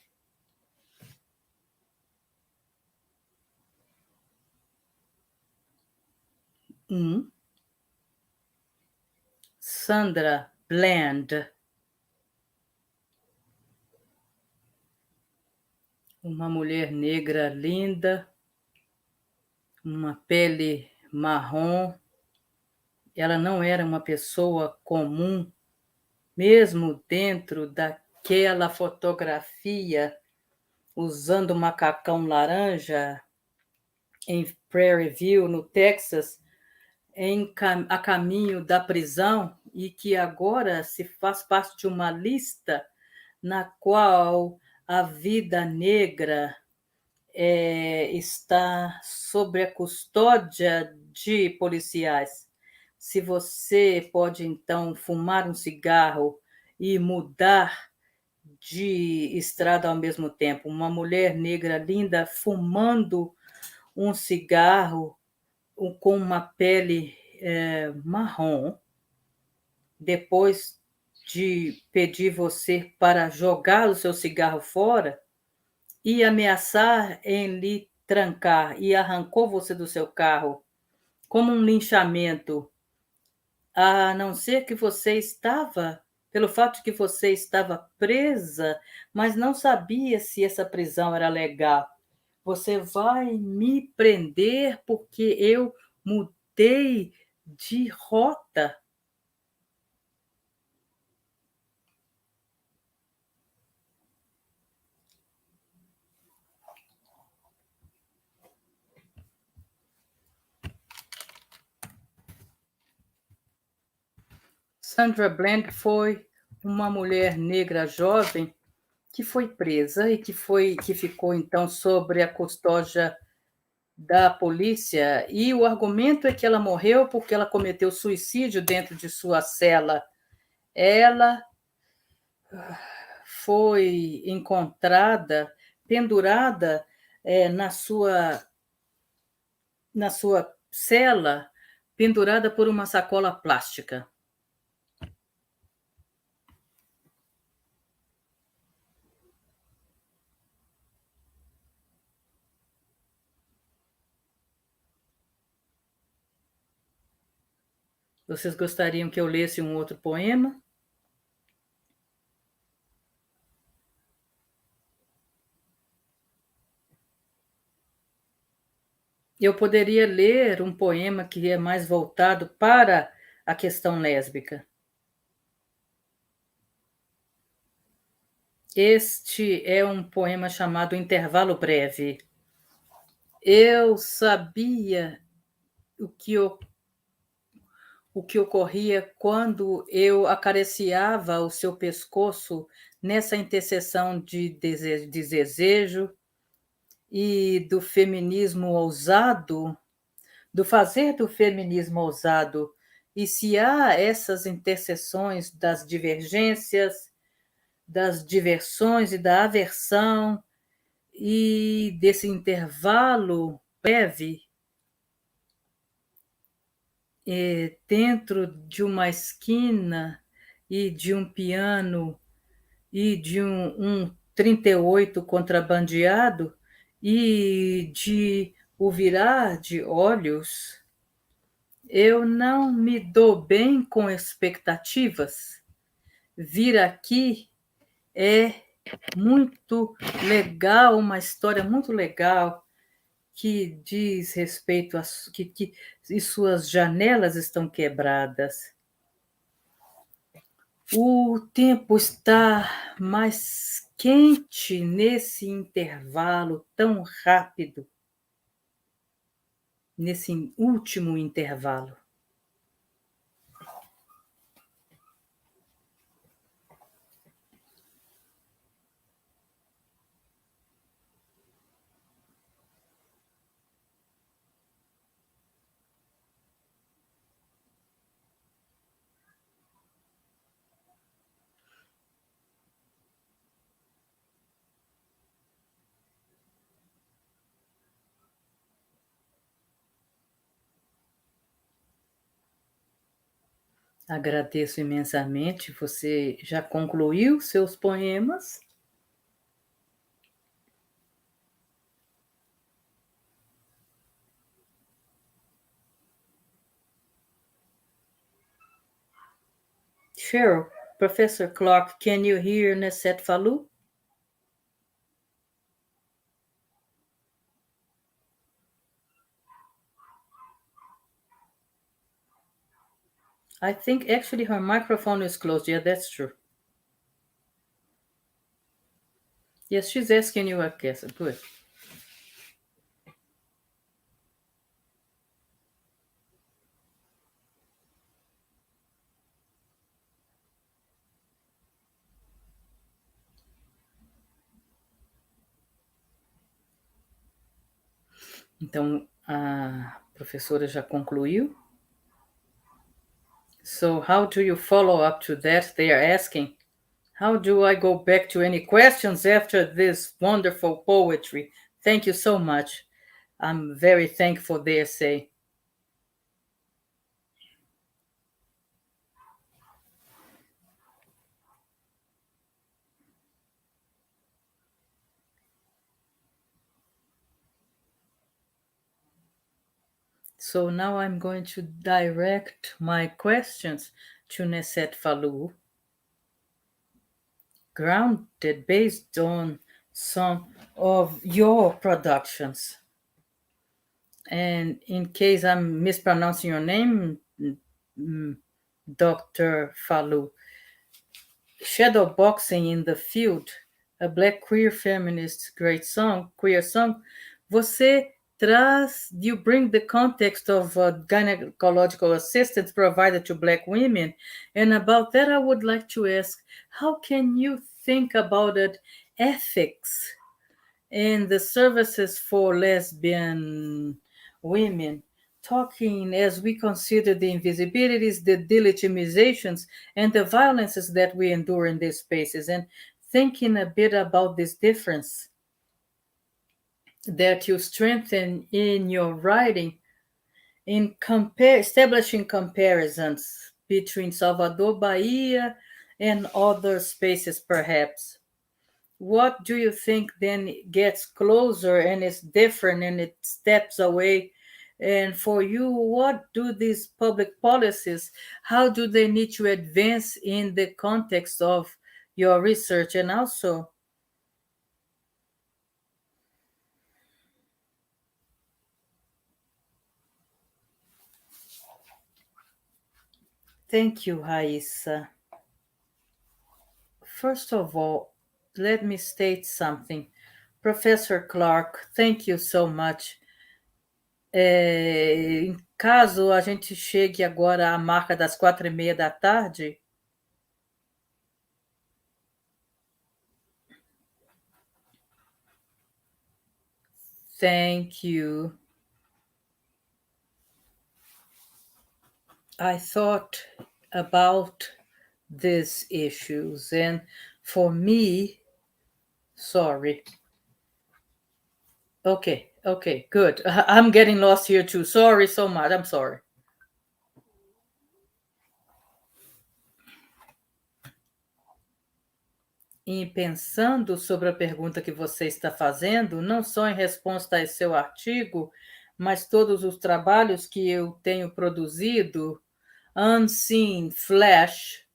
Sandra Bland, uma mulher negra linda, uma pele marrom. Ela não era uma pessoa comum, mesmo dentro daquela fotografia, usando macacão laranja em Prairie View, no Texas, a caminho da prisão, e que agora se faz parte de uma lista na qual a vida negra está sob a custódia de policiais. Se você pode, então, fumar um cigarro e mudar de estrada ao mesmo tempo. Uma mulher negra linda fumando um cigarro com uma pele marrom, depois de pedir você para jogar o seu cigarro fora e ameaçar em lhe trancar, e arrancou você do seu carro como um linchamento, a não ser que você estava, pelo fato de que você estava presa, mas não sabia se essa prisão era legal. Você vai me prender porque eu mudei de rota. Sandra Bland foi uma mulher negra jovem que foi presa e que ficou então sob a custódia da polícia, e o argumento é que ela morreu porque ela cometeu suicídio dentro de sua cela. Ela foi encontrada pendurada na sua cela, pendurada por uma sacola plástica. Vocês gostariam que eu lesse um outro poema? Eu poderia ler um poema que é mais voltado para a questão lésbica. Este é um poema chamado Intervalo Breve. Eu sabia o que ocorria quando eu acariciava o seu pescoço nessa interseção de desejo e do feminismo ousado, do fazer do feminismo ousado. E se há essas interseções das divergências, das diversões e da aversão, e desse intervalo breve, dentro de uma esquina e de um piano e de um 38 contrabandeado e de o virar de olhos, eu não me dou bem com expectativas. Vir aqui é muito legal, uma história muito legal que diz respeito a que e suas janelas estão quebradas. O tempo está mais quente nesse intervalo tão rápido, nesse último intervalo. Agradeço imensamente. Você já concluiu seus poemas? Cheryl, Professor Clarke, can you hear Nessette Falu? I think actually her microphone is closed. Yeah, that's true. Yes, she's asking you a question. Good. Então, a professora já concluiu. So how do you follow up to that? They are asking, how do I go back to any questions after this wonderful poetry? Thank you so much. I'm very thankful they say. So now I'm going to direct my questions to Nessette Falu, grounded based on some of your productions. And in case I'm mispronouncing your name, Dr. Falu, Shadow Boxing in the Field, a Black Queer Feminist Great Song, Queer Song, você you bring the context of gynecological assistance provided to Black women. And about that, I would like to ask, how can you think about it, ethics in the services for lesbian women, talking as we consider the invisibilities, the delegitimizations, and the violences that we endure in these spaces, and thinking a bit about this difference that you strengthen in your writing in establishing comparisons between Salvador, Bahia, and other spaces, perhaps. What do you think then gets closer and is different and it steps away? And for you, what do these public policies, how do they need to advance in the context of your research? And also, thank you, Raissa. First of all, let me state something. Professor Clark, thank you so much. Em caso a gente chegue agora à marca das 4:30 da tarde, thank you. I thought about these issues, and for me, sorry. Okay, good. I'm getting lost here too. Sorry so much. I'm sorry. E pensando sobre a pergunta que você está fazendo, não só em resposta a seu artigo, mas todos os trabalhos que eu tenho produzido, Unseen Flash,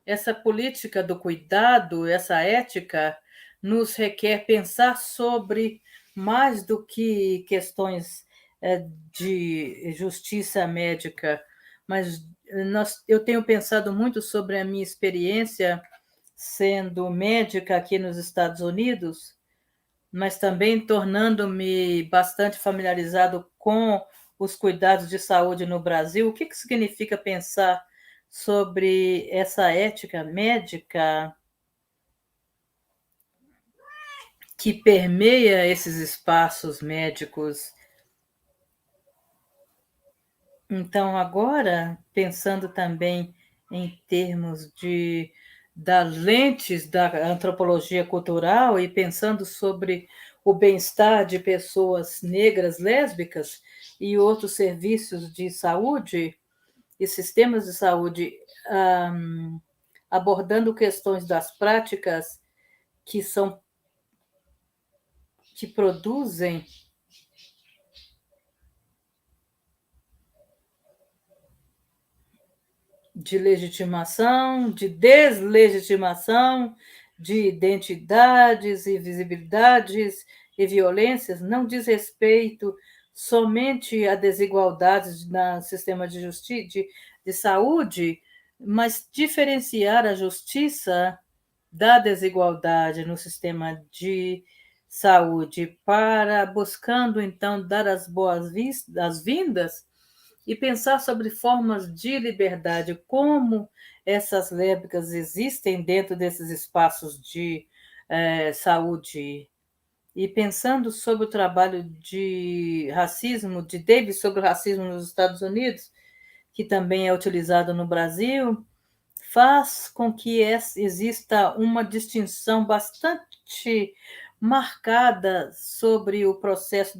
essa política do cuidado, essa ética, nos requer pensar sobre mais do que questões de justiça médica, mas eu tenho pensado muito sobre a minha experiência sendo médica aqui nos Estados Unidos, mas também tornando-me bastante familiarizado com os cuidados de saúde no Brasil. O que significa pensar sobre essa ética médica que permeia esses espaços médicos? Então, agora, pensando também em termos das lentes da antropologia cultural e pensando sobre o bem-estar de pessoas negras, lésbicas e outros serviços de saúde e sistemas de saúde, abordando questões das práticas que produzem de legitimação, de deslegitimação, de identidades e visibilidades e violências, não diz respeito somente a desigualdades no sistema de justiça, de saúde, mas diferenciar a justiça da desigualdade no sistema de saúde, para buscando então dar as boas-vindas e pensar sobre formas de liberdade, como essas lésbicas existem dentro desses espaços de saúde. E pensando sobre o trabalho de racismo, de Davis sobre o racismo nos Estados Unidos, que também é utilizado no Brasil, faz com que exista uma distinção bastante marcada sobre o processo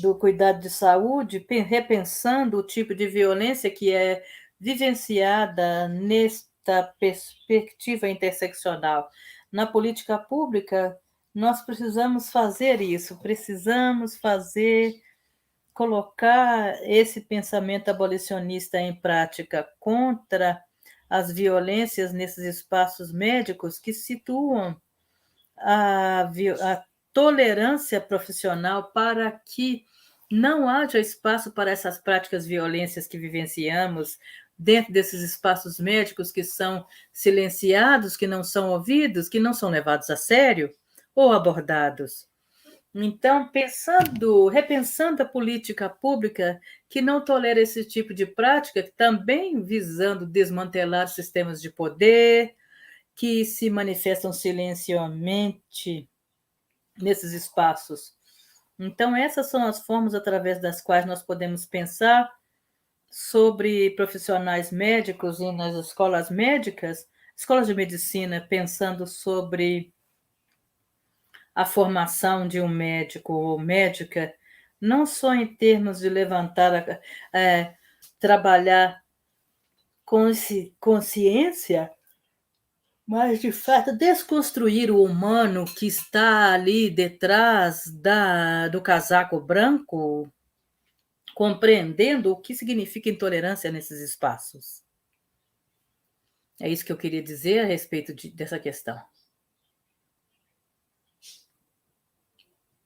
do cuidado de saúde, repensando o tipo de violência que é vivenciada nesta perspectiva interseccional. Na política pública, nós precisamos fazer isso, colocar esse pensamento abolicionista em prática contra as violências nesses espaços médicos que situam a tolerância profissional para que não haja espaço para essas práticas violências que vivenciamos dentro desses espaços médicos que são silenciados, que não são ouvidos, que não são levados a sério ou abordados. Então, repensando a política pública que não tolera esse tipo de prática, também visando desmantelar sistemas de poder que se manifestam silenciosamente nesses espaços. Então, essas são as formas através das quais nós podemos pensar sobre profissionais médicos e nas escolas médicas, escolas de medicina, pensando sobre a formação de um médico ou médica, não só em termos de levantar, trabalhar consciência, mas, de fato, desconstruir o humano que está ali detrás do casaco branco, compreendendo o que significa intolerância nesses espaços. É isso que eu queria dizer a respeito dessa questão.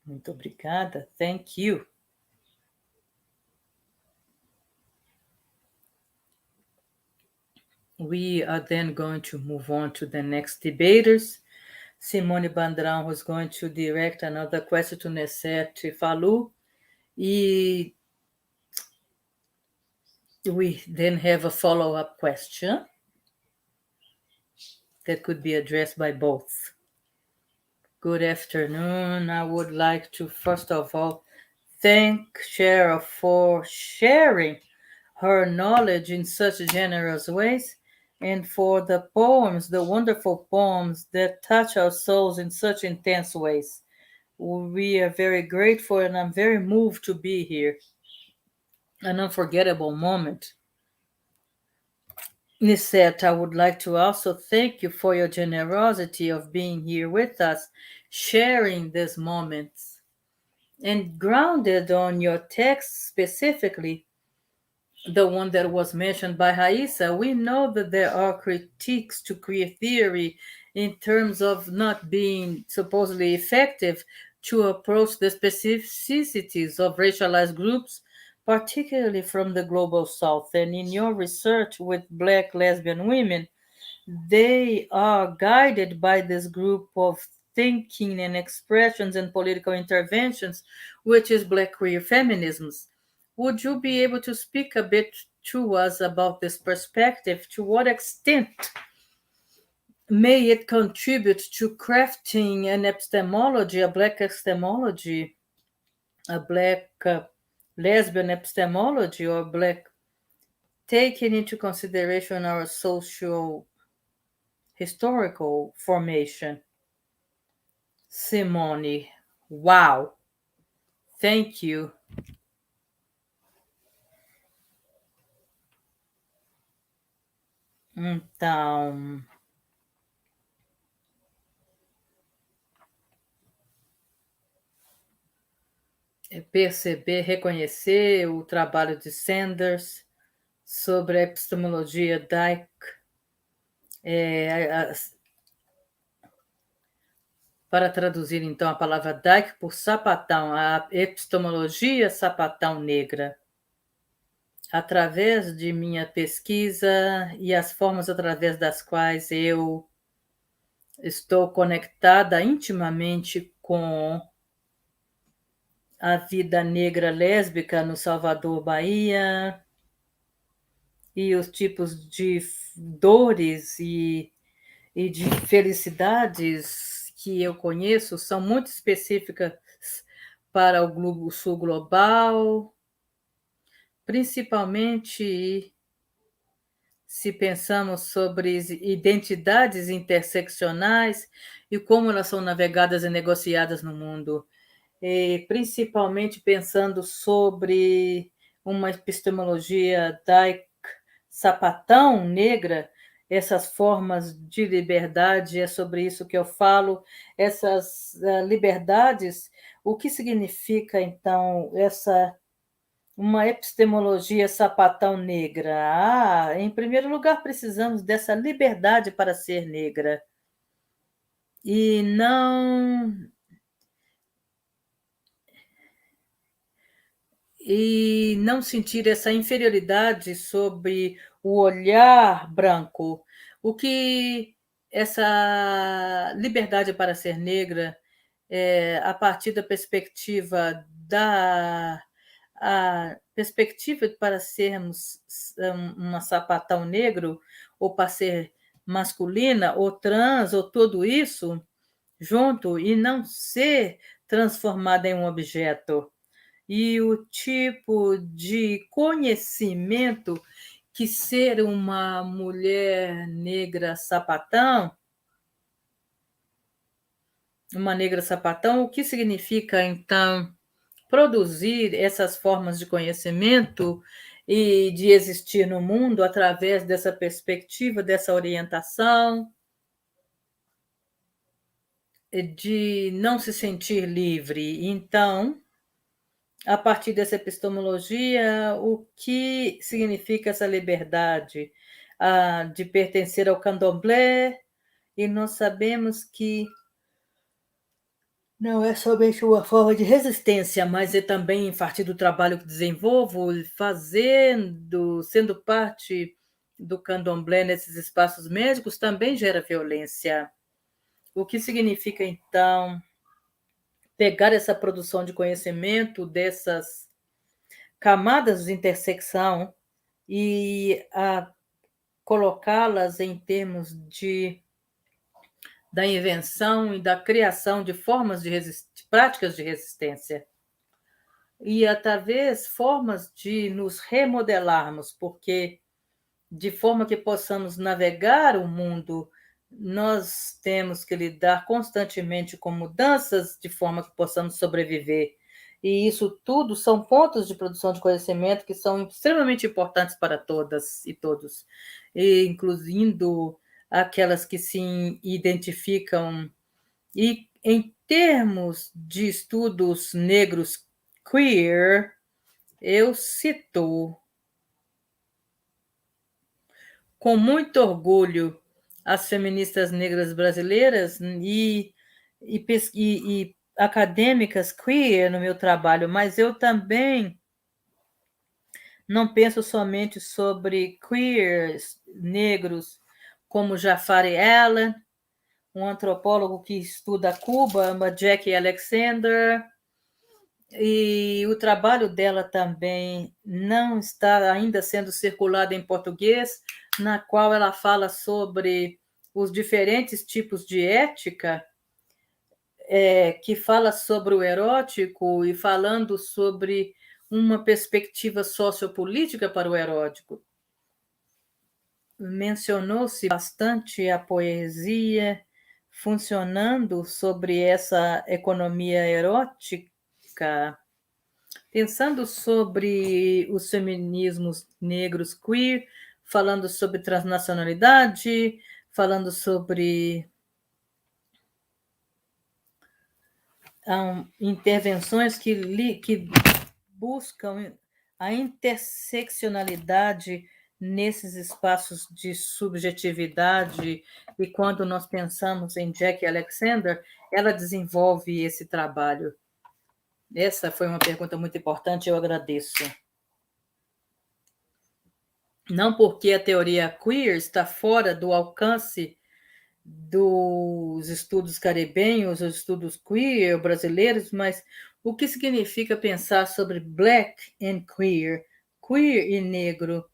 Muito obrigada. Thank you. We are then going to move on to the next debaters. Simone Bandrão, who's going to direct another question to Nessette Falu. We then have a follow-up question that could be addressed by both. Good afternoon. I would like to, first of all, thank Cheryl for sharing her knowledge in such generous ways, and for the poems, the wonderful poems that touch our souls in such intense ways. We are very grateful, and I'm very moved to be here. An unforgettable moment. Nessette, I would like to also thank you for your generosity of being here with us, sharing these moments. And grounded on your text specifically, the one that was mentioned by Raissa, we know that there are critiques to queer theory in terms of not being supposedly effective to approach the specificities of racialized groups, particularly from the global south. And in your research with Black lesbian women, they are guided by this group of thinking and expressions and political interventions, which is Black queer feminisms. Would you be able to speak a bit to us about this perspective? To what extent may it contribute to crafting an epistemology, a Black epistemology, a Black lesbian epistemology, or Black, taking into consideration our social historical formation? Simone, wow. Thank you. Então, perceber, reconhecer o trabalho de Sanders sobre a epistemologia Dyke, para traduzir então a palavra Dyke por sapatão, a epistemologia sapatão negra, através de minha pesquisa e as formas através das quais eu estou conectada intimamente com a vida negra lésbica no Salvador, Bahia, e os tipos de dores e de felicidades que eu conheço são muito específicas para o sul global, principalmente se pensamos sobre identidades interseccionais e como elas são navegadas e negociadas no mundo. E principalmente pensando sobre uma epistemologia Dyke sapatão negra, essas formas de liberdade, é sobre isso que eu falo, essas liberdades, o que significa, então, uma epistemologia sapatão negra? Em primeiro lugar, precisamos dessa liberdade para ser negra, e não sentir essa inferioridade sobre o olhar branco. O que essa liberdade para ser negra, a partir da perspectiva a perspectiva para sermos uma sapatão negro, ou para ser masculina, ou trans, ou tudo isso junto, e não ser transformada em um objeto. E o tipo de conhecimento que ser uma mulher negra sapatão uma negra sapatão, o que significa, então, produzir essas formas de conhecimento e de existir no mundo através dessa perspectiva, dessa orientação, de não se sentir livre. Então, a partir dessa epistemologia, o que significa essa liberdade de pertencer ao candomblé? E nós sabemos que não é somente uma forma de resistência, mas é também, a partir do trabalho que desenvolvo, sendo parte do candomblé nesses espaços médicos, também gera violência. O que significa, então, pegar essa produção de conhecimento dessas camadas de intersecção e colocá-las em termos da invenção e da criação de formas de práticas de resistência. E, talvez, formas de nos remodelarmos, porque, de forma que possamos navegar o mundo, nós temos que lidar constantemente com mudanças de forma que possamos sobreviver. E isso tudo são pontos de produção de conhecimento que são extremamente importantes para todas e todos, e incluindo aquelas que se identificam. E, em termos de estudos negros queer, eu cito com muito orgulho as feministas negras brasileiras e acadêmicas queer no meu trabalho, mas eu também não penso somente sobre queers negros como Jafari Allen, um antropólogo que estuda Cuba, uma Jackie Alexander, e o trabalho dela também não está ainda sendo circulado em português, na qual ela fala sobre os diferentes tipos de ética, que fala sobre o erótico e falando sobre uma perspectiva sociopolítica para o erótico. Mencionou-se bastante a poesia funcionando sobre essa economia erótica, pensando sobre os feminismos negros queer, falando sobre transnacionalidade, falando sobre intervenções que buscam a interseccionalidade nesses espaços de subjetividade, e quando nós pensamos em Jackie Alexander, ela desenvolve esse trabalho. Essa foi uma pergunta muito importante, eu agradeço. Não porque a teoria queer está fora do alcance dos estudos caribenhos, os estudos queer brasileiros, mas o que significa pensar sobre black and queer, queer e negro.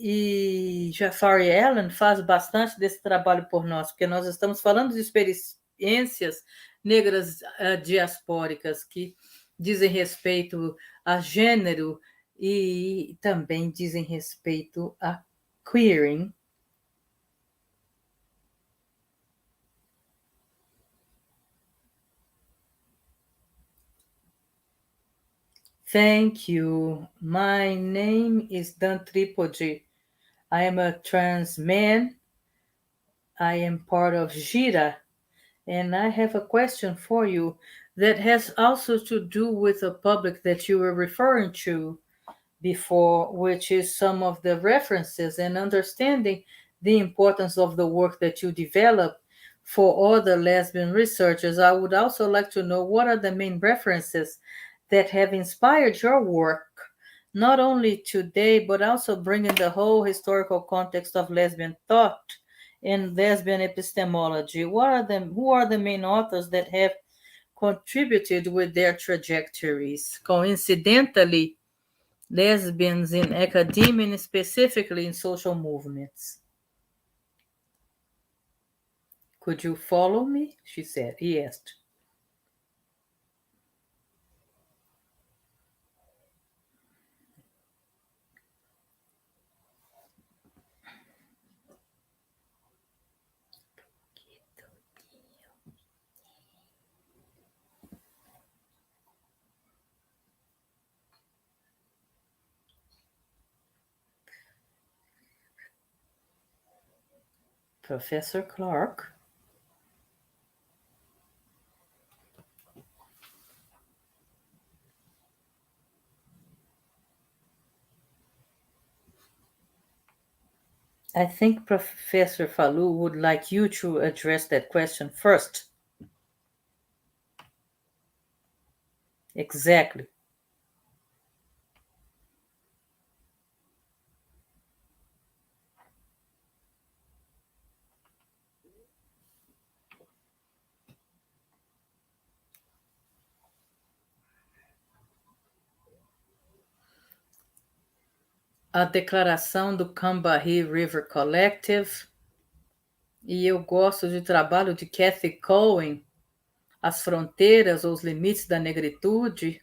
E Jafari Allen faz bastante desse trabalho por nós, porque nós estamos falando de experiências negras diaspóricas que dizem respeito a gênero e também dizem respeito a queering. Thank you. My name is Dan Tripodi. I am a trans man. I am part of Gira. And I have a question for you that has also to do with the public that you were referring to before, which is some of the references and understanding the importance of the work that you develop for other lesbian researchers. I would also like to know what are the main references that have inspired your work, not only today, but also bringing the whole historical context of lesbian thought and lesbian epistemology. Who are the main authors that have contributed with their trajectories? Coincidentally, lesbians in academia and specifically in social movements. Could you follow me? She said. He asked. Professor Clarke. I think Professor Falu would like you to address that question first. Exactly. A declaração do Combahee River Collective, e eu gosto do trabalho de Kathy Cohen, As Fronteiras ou os Limites da Negritude.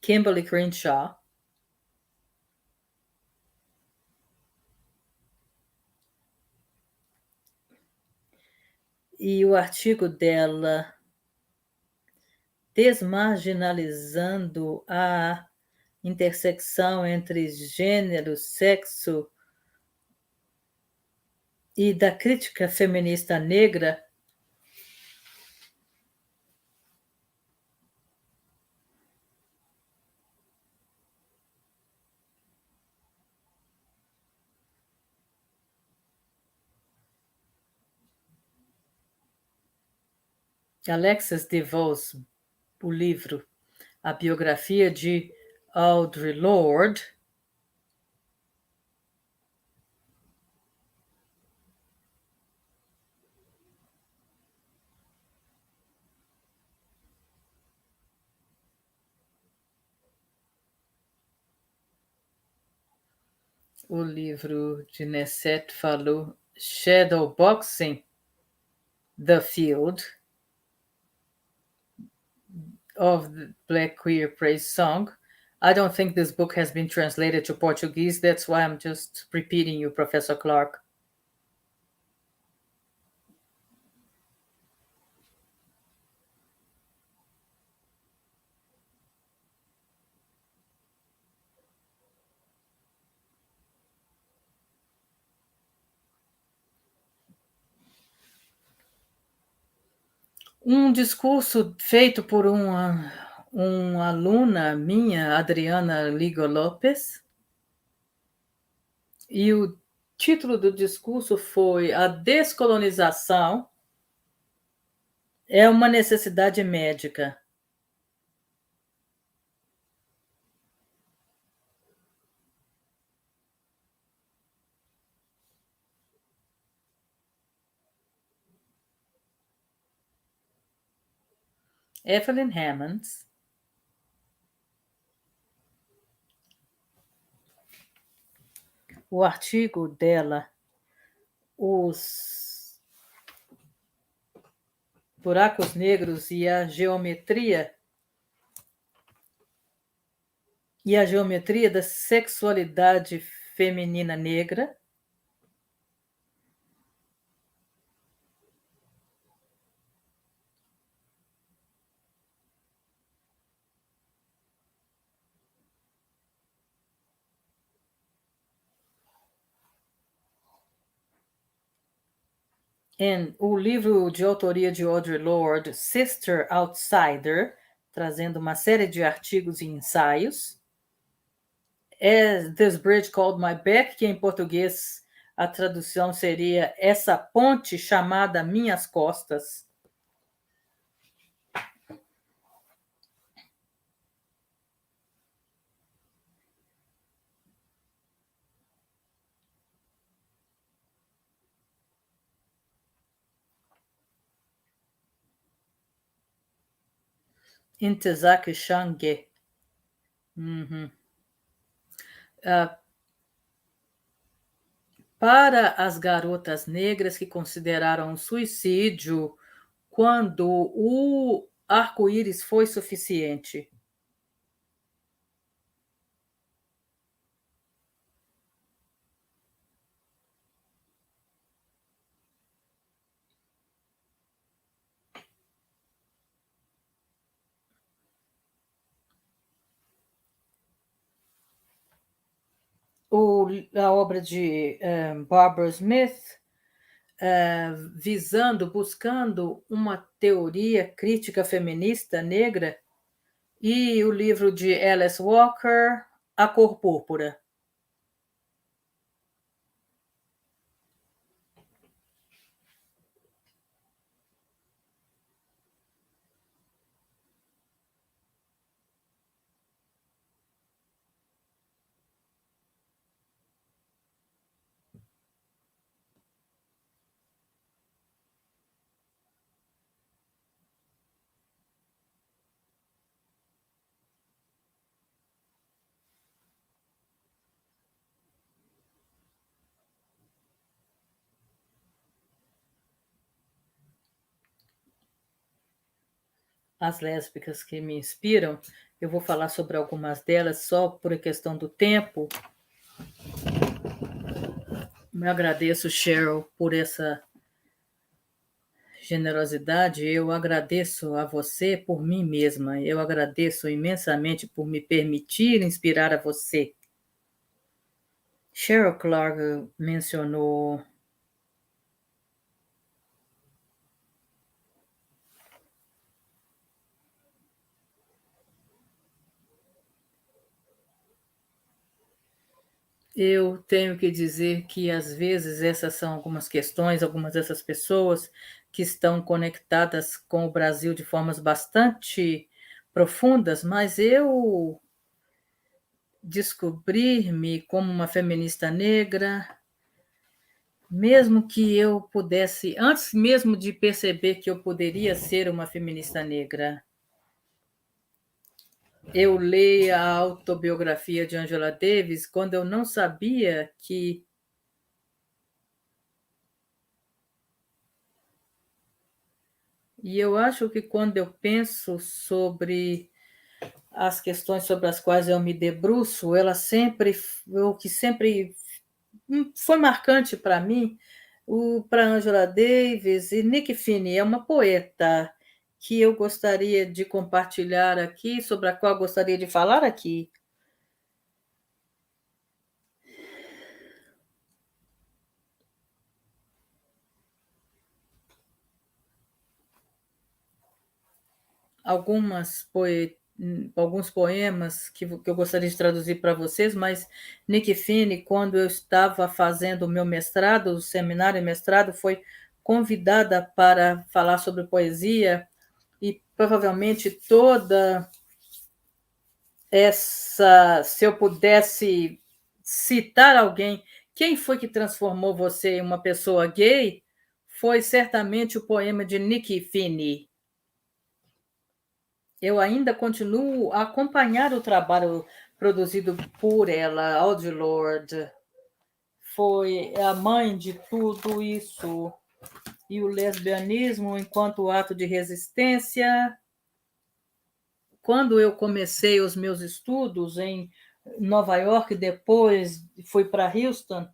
Kimberly Crenshaw. E o artigo dela, Desmarginalizando a intersecção entre gênero, sexo e da crítica feminista negra, Alexis DeVos, o livro A Biografia de Audre Lorde, o livro de Nessette Falu, Shadowboxing the Field of the Black Queer Praise Song. I don't think this book has been translated to Portuguese. That's why I'm just repeating you, Professor Clarke. Um discurso feito por uma aluna minha, Adriana Ligo Lopes, e o título do discurso foi A Descolonização é uma necessidade médica. Evelyn Hammonds. O artigo dela, Os Buracos Negros e a Geometria da Sexualidade Feminina Negra. O livro de autoria de Audre Lorde, Sister Outsider, trazendo uma série de artigos e ensaios. As This Bridge Called My Back, que em português a tradução seria Essa Ponte Chamada Minhas Costas. Ntezake Shange. Para as garotas negras que consideraram suicídio quando o arco-íris foi suficiente. a obra de Barbara Smith, buscando uma teoria crítica feminista negra, e o livro de Alice Walker, A Cor Púrpura. As lésbicas que me inspiram, eu vou falar sobre algumas delas só por questão do tempo. Eu agradeço, Cheryl, por essa generosidade. Eu agradeço a você por mim mesma. Eu agradeço imensamente por me permitir inspirar a você. CHERYL Clarke mencionou eu tenho que dizer que, às vezes, essas são algumas questões, algumas dessas pessoas que estão conectadas com o Brasil de formas bastante profundas, mas eu descobrir-me como uma feminista negra, mesmo que eu pudesse, antes mesmo de perceber que eu poderia ser uma feminista negra, eu leio a autobiografia de Angela Davis quando eu não sabia que. E eu acho que quando eu penso sobre as questões sobre as quais eu me debruço, o que sempre foi marcante para mim, para Angela Davis e Nick Finney, é uma poeta que eu gostaria de compartilhar aqui, sobre a qual eu gostaria de falar aqui. Alguns poemas que eu gostaria de traduzir para vocês, mas Nick Finney, quando eu estava fazendo o meu mestrado, o seminário e mestrado, foi convidada para falar sobre poesia, e provavelmente toda se eu pudesse citar alguém, quem foi que transformou você em uma pessoa gay, foi certamente o poema de Nick Finney. Eu ainda continuo a acompanhar o trabalho produzido por ela. Audre Lorde foi a mãe de tudo isso. E o lesbianismo enquanto ato de resistência. Quando eu comecei os meus estudos em Nova York, depois fui para Houston,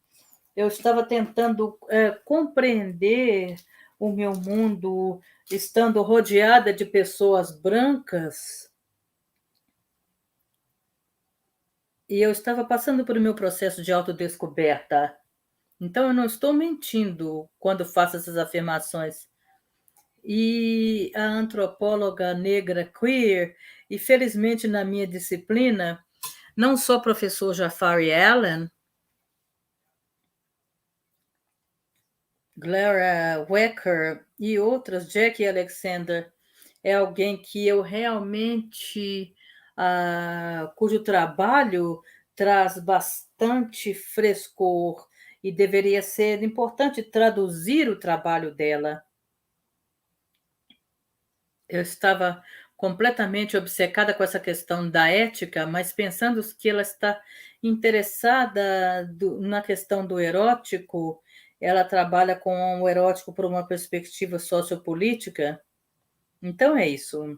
eu estava tentando compreender o meu mundo, estando rodeada de pessoas brancas. E eu estava passando por meu processo de autodescoberta. Então, eu não estou mentindo quando faço essas afirmações. E a antropóloga negra queer, e felizmente na minha disciplina, não só o professor Jafari Allen, Clara Wecker e outras, Jackie Alexander, é alguém que eu realmente, cujo trabalho traz bastante frescor, e deveria ser importante traduzir o trabalho dela. Eu estava completamente obcecada com essa questão da ética, mas pensando que ela está interessada na questão do erótico, ela trabalha com o erótico por uma perspectiva sociopolítica. Então é isso.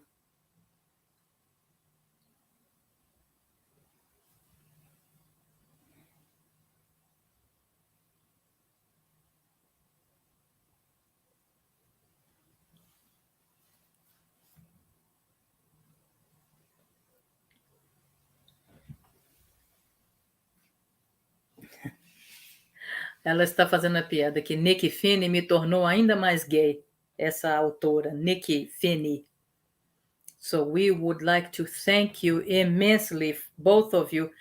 Ela está fazendo a piada que Nikki Finney me tornou ainda mais gay. Essa autora, Nikki Finney. So we would like to thank you immensely, both of you.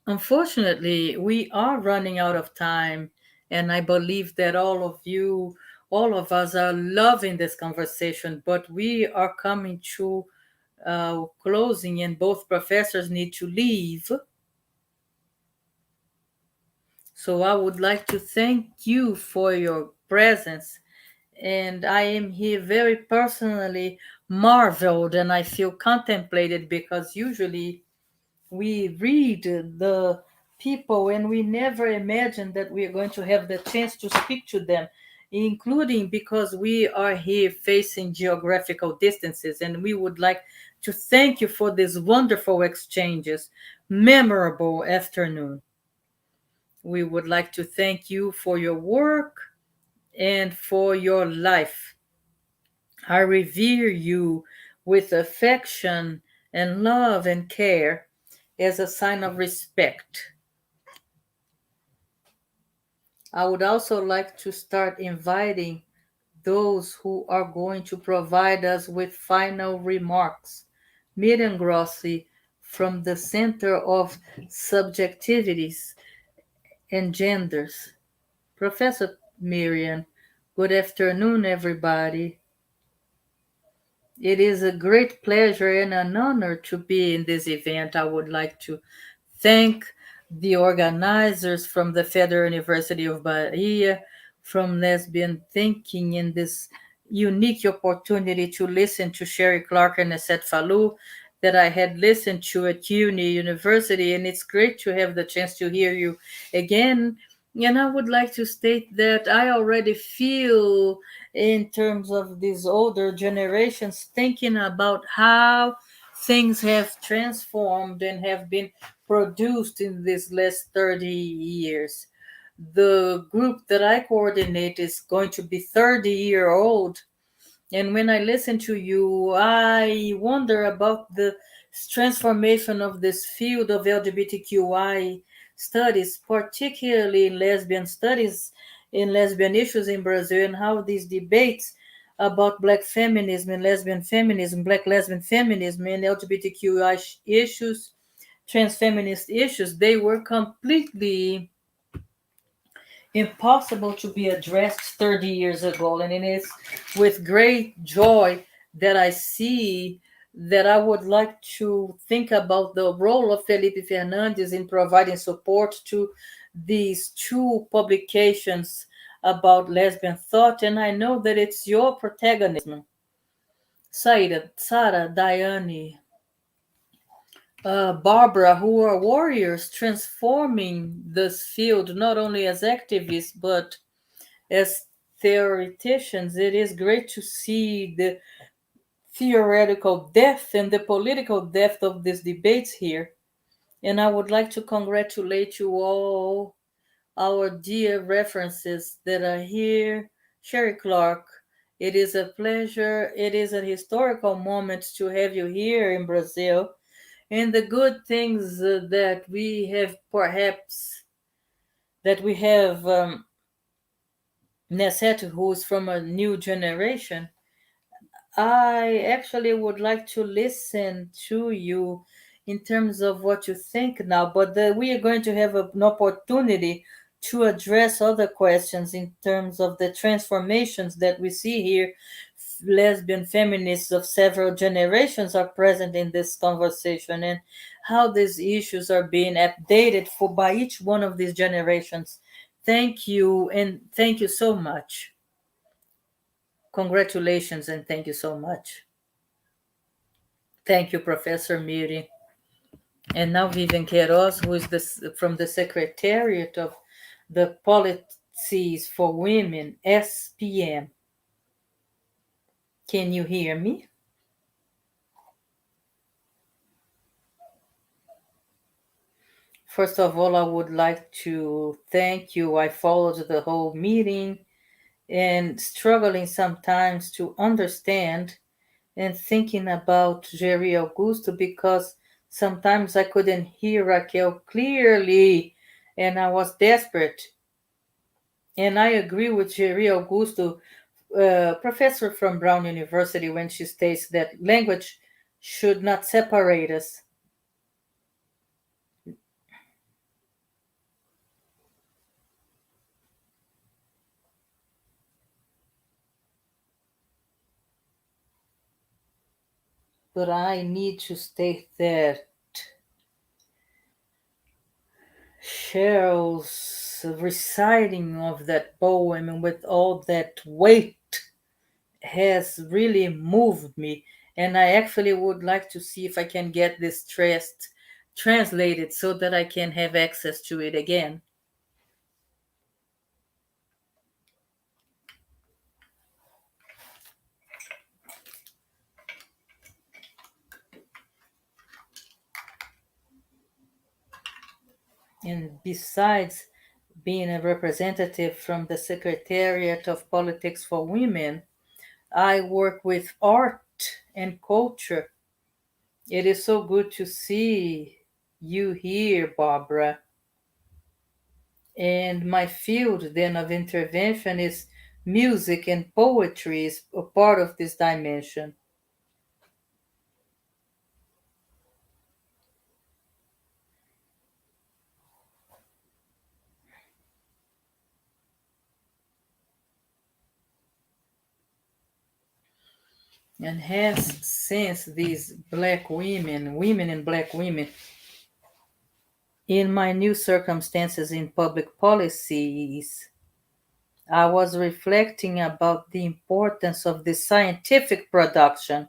Unfortunately, we are running out of time, and I believe that all of us are loving this conversation, but we are coming to closing, and both professors need to leave. So I would like to thank you for your presence, and I am here very personally marveled, and I feel contemplated because usually we read the people and we never imagine that we are going to have the chance to speak to them, including because we are here facing geographical distances, and we would like to thank you for these wonderful exchanges. Memorable afternoon. We would like to thank you for your work and for your life. I revere you with affection and love and care as a sign of respect. I would also like to start inviting those who are going to provide us with final remarks. Miriam Grossi from the Center of Subjectivities and Genders. Professor Miriam, good afternoon, everybody. It is a great pleasure and an honor to be in this event. I would like to thank the organizers from the Federal University of Bahia, from Lesbian Thinking, in this unique opportunity to listen to CHERYL CLARKE NESSETTE FALU that I had listened to at CUNY University, and it's great to have the chance to hear you again. And I would like to state that I already feel, in terms of these older generations, thinking about how things have transformed and have been produced in these last 30 years. The group that I coordinate is going to be 30-year-old. And when I listen to you, I wonder about the transformation of this field of LGBTQI studies, particularly in lesbian studies, in lesbian issues in Brazil, and how these debates about Black feminism and lesbian feminism, Black lesbian feminism, and LGBTQI issues, trans feminist issues, they were completely impossible to be addressed 30 years ago. And it is with great joy that I see that I would like to think about the role of Felipe Fernandes in providing support to these two publications about lesbian thought. And I know that it's your protagonism. Sarah, Diane, Barbara, who are warriors transforming this field not only as activists but as theoreticians. It is great to see the theoretical depth and the political depth of these debates here. And I would like to congratulate you all, our dear references that are here. CHERYL CLARKE, it is a pleasure. It is a historical moment to have you here in Brazil. And the good things that we have Nessette, who's from a new generation. I actually would like to listen to you in terms of what you think now, but we are going to have an opportunity to address other questions in terms of the transformations that we see here. Lesbian feminists of several generations are present in this conversation, and how these issues are being updated by each one of these generations. Thank you, and thank you so much. Congratulations, and thank you so much. Thank you, Professor Miri. And now Vivian Queiroz, who is from the Secretariat of the Policies for Women, SPM. Can you hear me? First of all, I would like to thank you. I followed the whole meeting and struggling sometimes to understand and thinking about Jerry Augusto, because sometimes I couldn't hear Raquel clearly and I was desperate. And I agree with Jerry Augusto, professor from Brown University, when she states that language should not separate us. But I need to state that Cheryl's reciting of that poem and with all that weight has really moved me. And I actually would like to see if I can get this translated so that I can have access to it again. And besides being a representative from the Secretariat of Politics for Women, I work with art and culture. It is so good to see you here, Barbara. And my field then of intervention is music, and poetry is a part of this dimension. And hence, since these black women, women and black women, in my new circumstances in public policies, I was reflecting about the importance of the scientific production.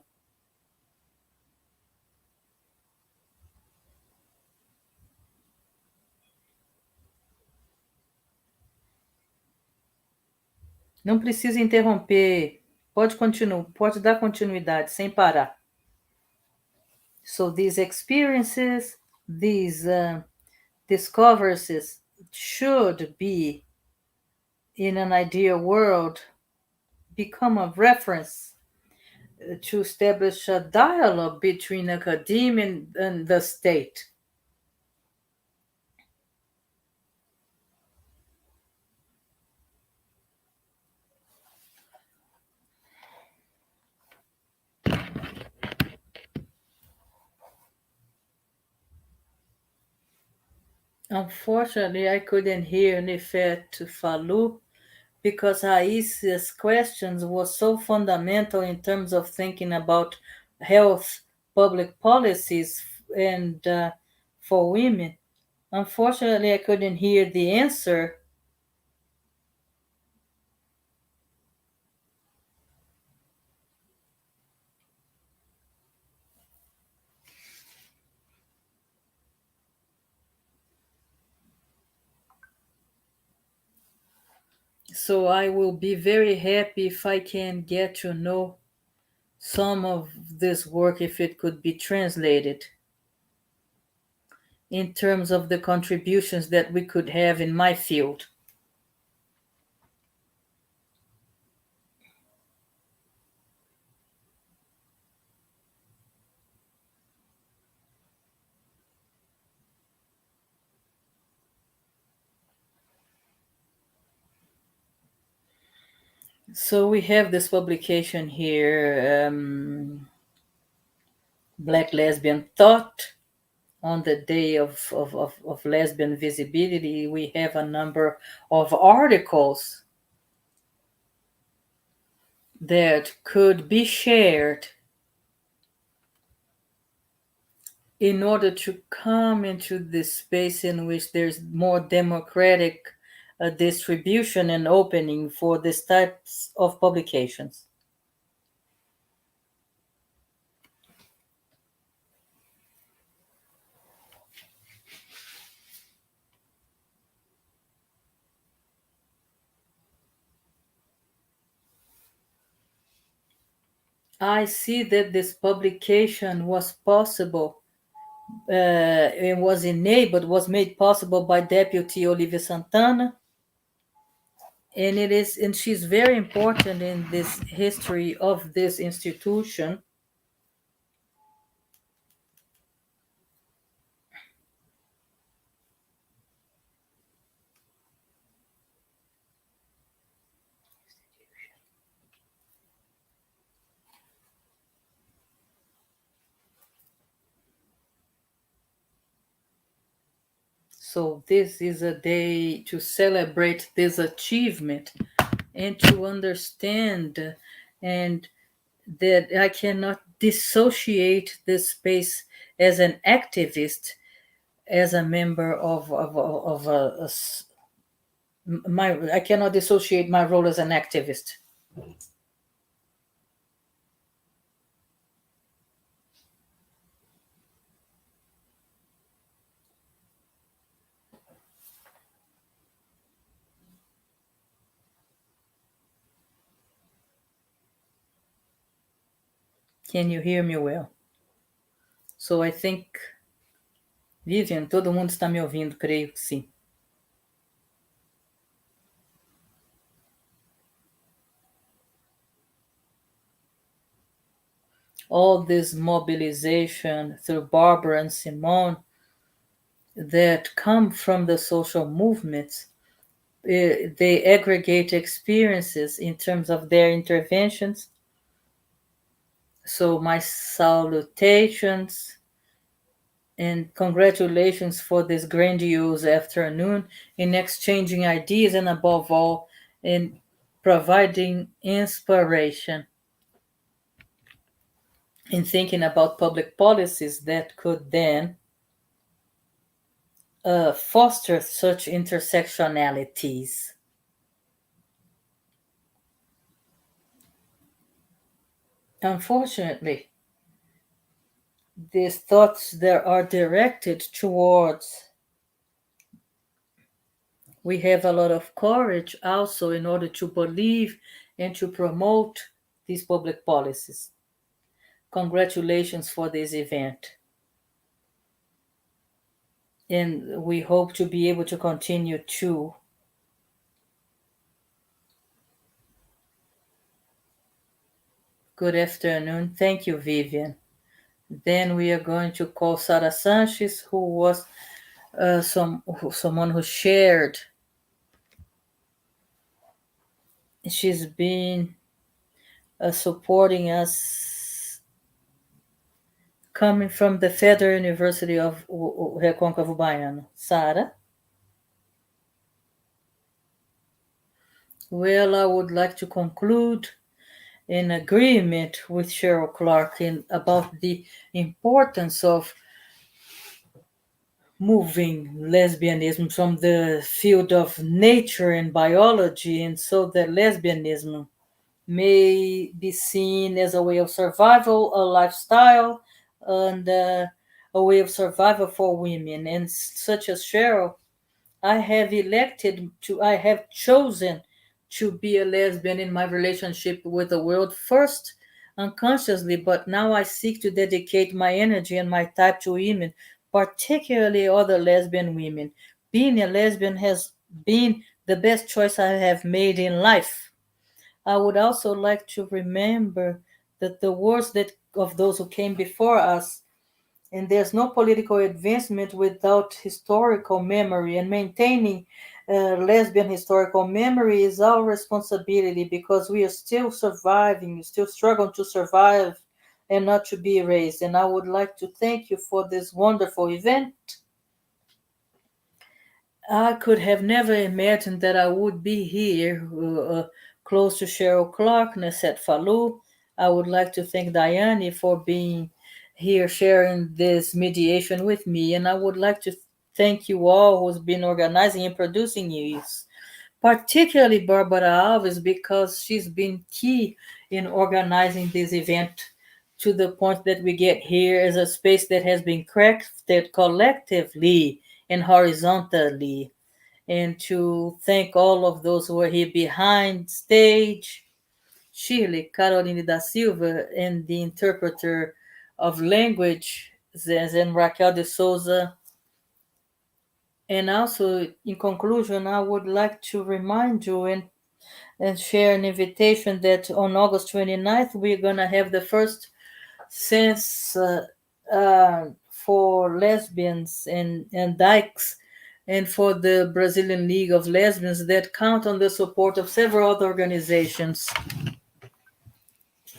Não precisa interromper, pode continuar, pode dar continuidade sem parar. So these experiences, these discoveries should be, in an ideal world, become a reference to establish a dialogue between academia and the state. Unfortunately, I couldn't hear Nifet Falu because Aissa's questions were so fundamental in terms of thinking about health, public policies, and for women. Unfortunately, I couldn't hear the answer. So I will be very happy if I can get to know some of this work if it could be translated in terms of the contributions that we could have in my field. So we have this publication here, Black Lesbian Thought. On the day of lesbian visibility, we have a number of articles that could be shared in order to come into this space in which there's more democratic distribution and opening for these types of publications. I see that this publication was possible and was enabled, was made possible by Deputy Olivia Santana, and she's very important in this history of this institution. So this is a day to celebrate this achievement and to understand and that I cannot dissociate this space as an activist, as a member of my I cannot dissociate my role as an activist. Can you hear me well? So I think, Vivian, todo mundo está me ouvindo, creio que sim. All this mobilization through Barbara and Simone that come from the social movements, they aggregate experiences in terms of their interventions. So my salutations and congratulations for this grandiose afternoon in exchanging ideas and above all in providing inspiration in thinking about public policies that could then foster such intersectionalities. Unfortunately, these thoughts that are directed towards, we have a lot of courage also in order to believe and to promote these public policies. Congratulations for this event. And we hope to be able to continue to. Good afternoon. Thank you, Vivian. Then we are going to call Sara Sanchez, who was someone who shared. She's been supporting us coming from the Federal University of Recôncavo Baiano. Sara? Well, I would like to conclude in agreement with CHERYL Clarke about the importance of moving lesbianism from the field of nature and biology, and so that lesbianism may be seen as a way of survival, a lifestyle, and a way of survival for women. And such as CHERYL, I have chosen to be a lesbian in my relationship with the world, first unconsciously, but now I seek to dedicate my energy and my time to women, particularly other lesbian women. Being a lesbian has been the best choice I have made in life. I would also like to remember that the words that of those who came before us, and there's no political advancement without historical memory, and maintaining lesbian historical memory is our responsibility because we are still surviving, still struggling to survive and not to be erased. And I would like to thank you for this wonderful event. I could have never imagined that I would be here close to CHERYL CLARKE NESSETTE FALU. I would like to thank Diane for being here sharing this mediation with me, and I would like to thank you all who's been organizing and producing these, particularly Barbara Alves, because she's been key in organizing this event to the point that we get here as a space that has been crafted collectively and horizontally. And to thank all of those who are here behind stage, Shirley, Caroline da Silva, and the interpreter of language, and Raquel de Souza. And also, in conclusion, I would like to remind you and share an invitation that on August 29th, we're going to have the first census for lesbians and dykes, and for the Brazilian League of Lesbians that count on the support of several other organizations.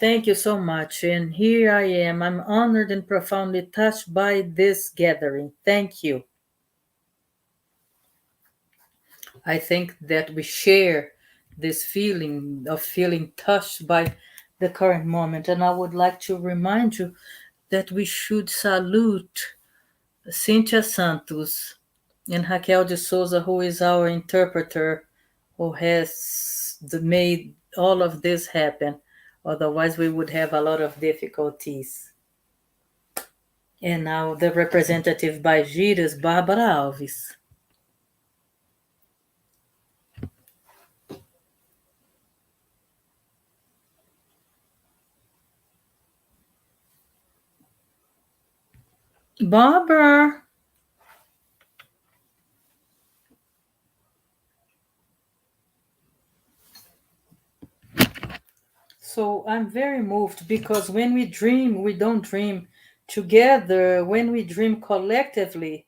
Thank you so much. And here I am. I'm honored and profoundly touched by this gathering. Thank you. I think that we share this feeling of feeling touched by the current moment. And I would like to remind you that we should salute Cynthia Santos and Raquel de Souza, who is our interpreter, who has made all of this happen. Otherwise, we would have a lot of difficulties. And now the representative by Gira is Bárbara Alves. Barbara. So I'm very moved because when we dream, we don't dream together. When we dream collectively,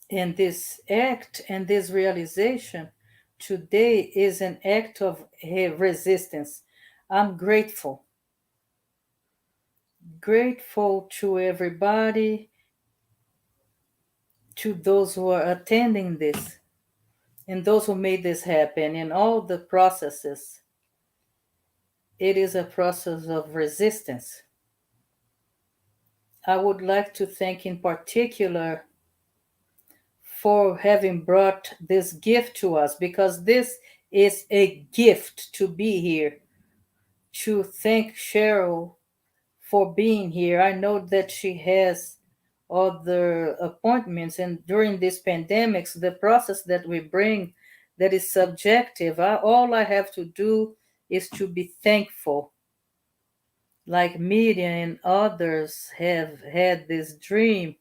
and this act and this realization today is an act of resistance. I'm grateful. Grateful to everybody, to those who are attending this, and those who made this happen, and all the processes. It is a process of resistance. I would like to thank in particular for having brought this gift to us, because this is a gift to be here. To thank CHERYL for being here. I know that she has other appointments, and during these pandemics, the process that we bring that is subjective, all I have to do is to be thankful. Like Miriam and others have had this dream,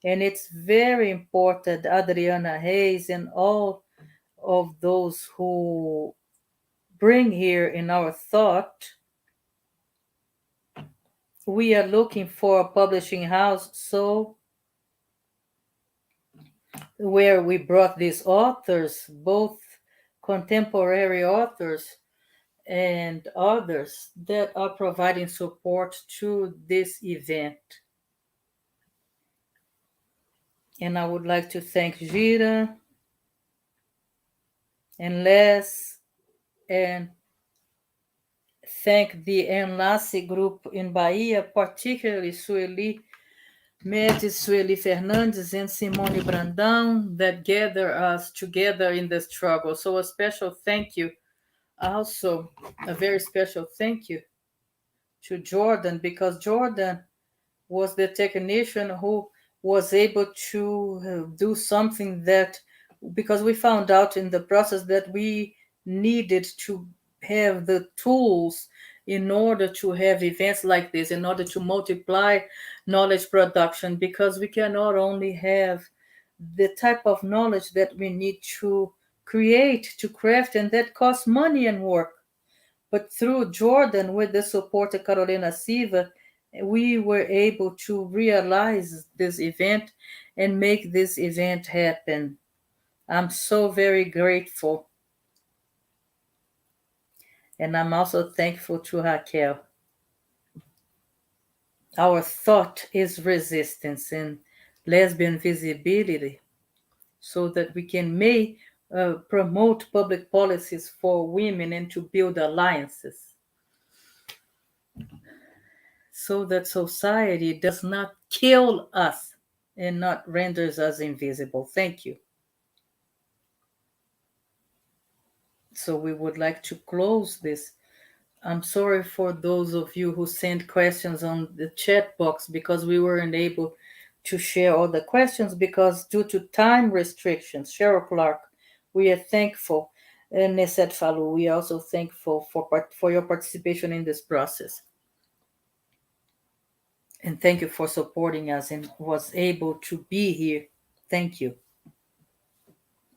and it's very important, Adriana Hayes and all of those who bring here in our thought. We are looking for a publishing house, so where we brought these authors, both contemporary authors and others that are providing support to this event. And I would like to thank Gira and Les, and thank the Enlace group in Bahia, particularly Sueli Mendes, Sueli Fernandes, and Simone Brandão, that gather us together in the struggle. So a special thank you, also a very special thank you to Jordan, because Jordan was the technician who was able to do something that, because we found out in the process that we needed to have the tools in order to have events like this, in order to multiply knowledge production, because we cannot only have the type of knowledge that we need to create, to craft, and that costs money and work. But through Jordan, with the support of Carolina Silva, we were able to realize this event and make this event happen. I'm so very grateful. And I'm also thankful to Raquel. Our thought is resistance and lesbian visibility, so that we can promote public policies for women and to build alliances, so that society does not kill us and not renders us invisible. Thank you. So we would like to close this. I'm sorry for those of you who sent questions on the chat box, because we weren't able to share all the questions because due to time restrictions. CHERYL Clarke, we are thankful. Nessette Falu, we are also thankful for your participation in this process. And thank you for supporting us and was able to be here. Thank you.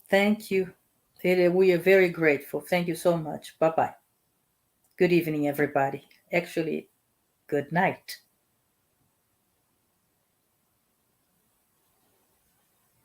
Thank you. We are very grateful. Thank you so much. Bye-bye. Good evening, everybody. Actually, good night.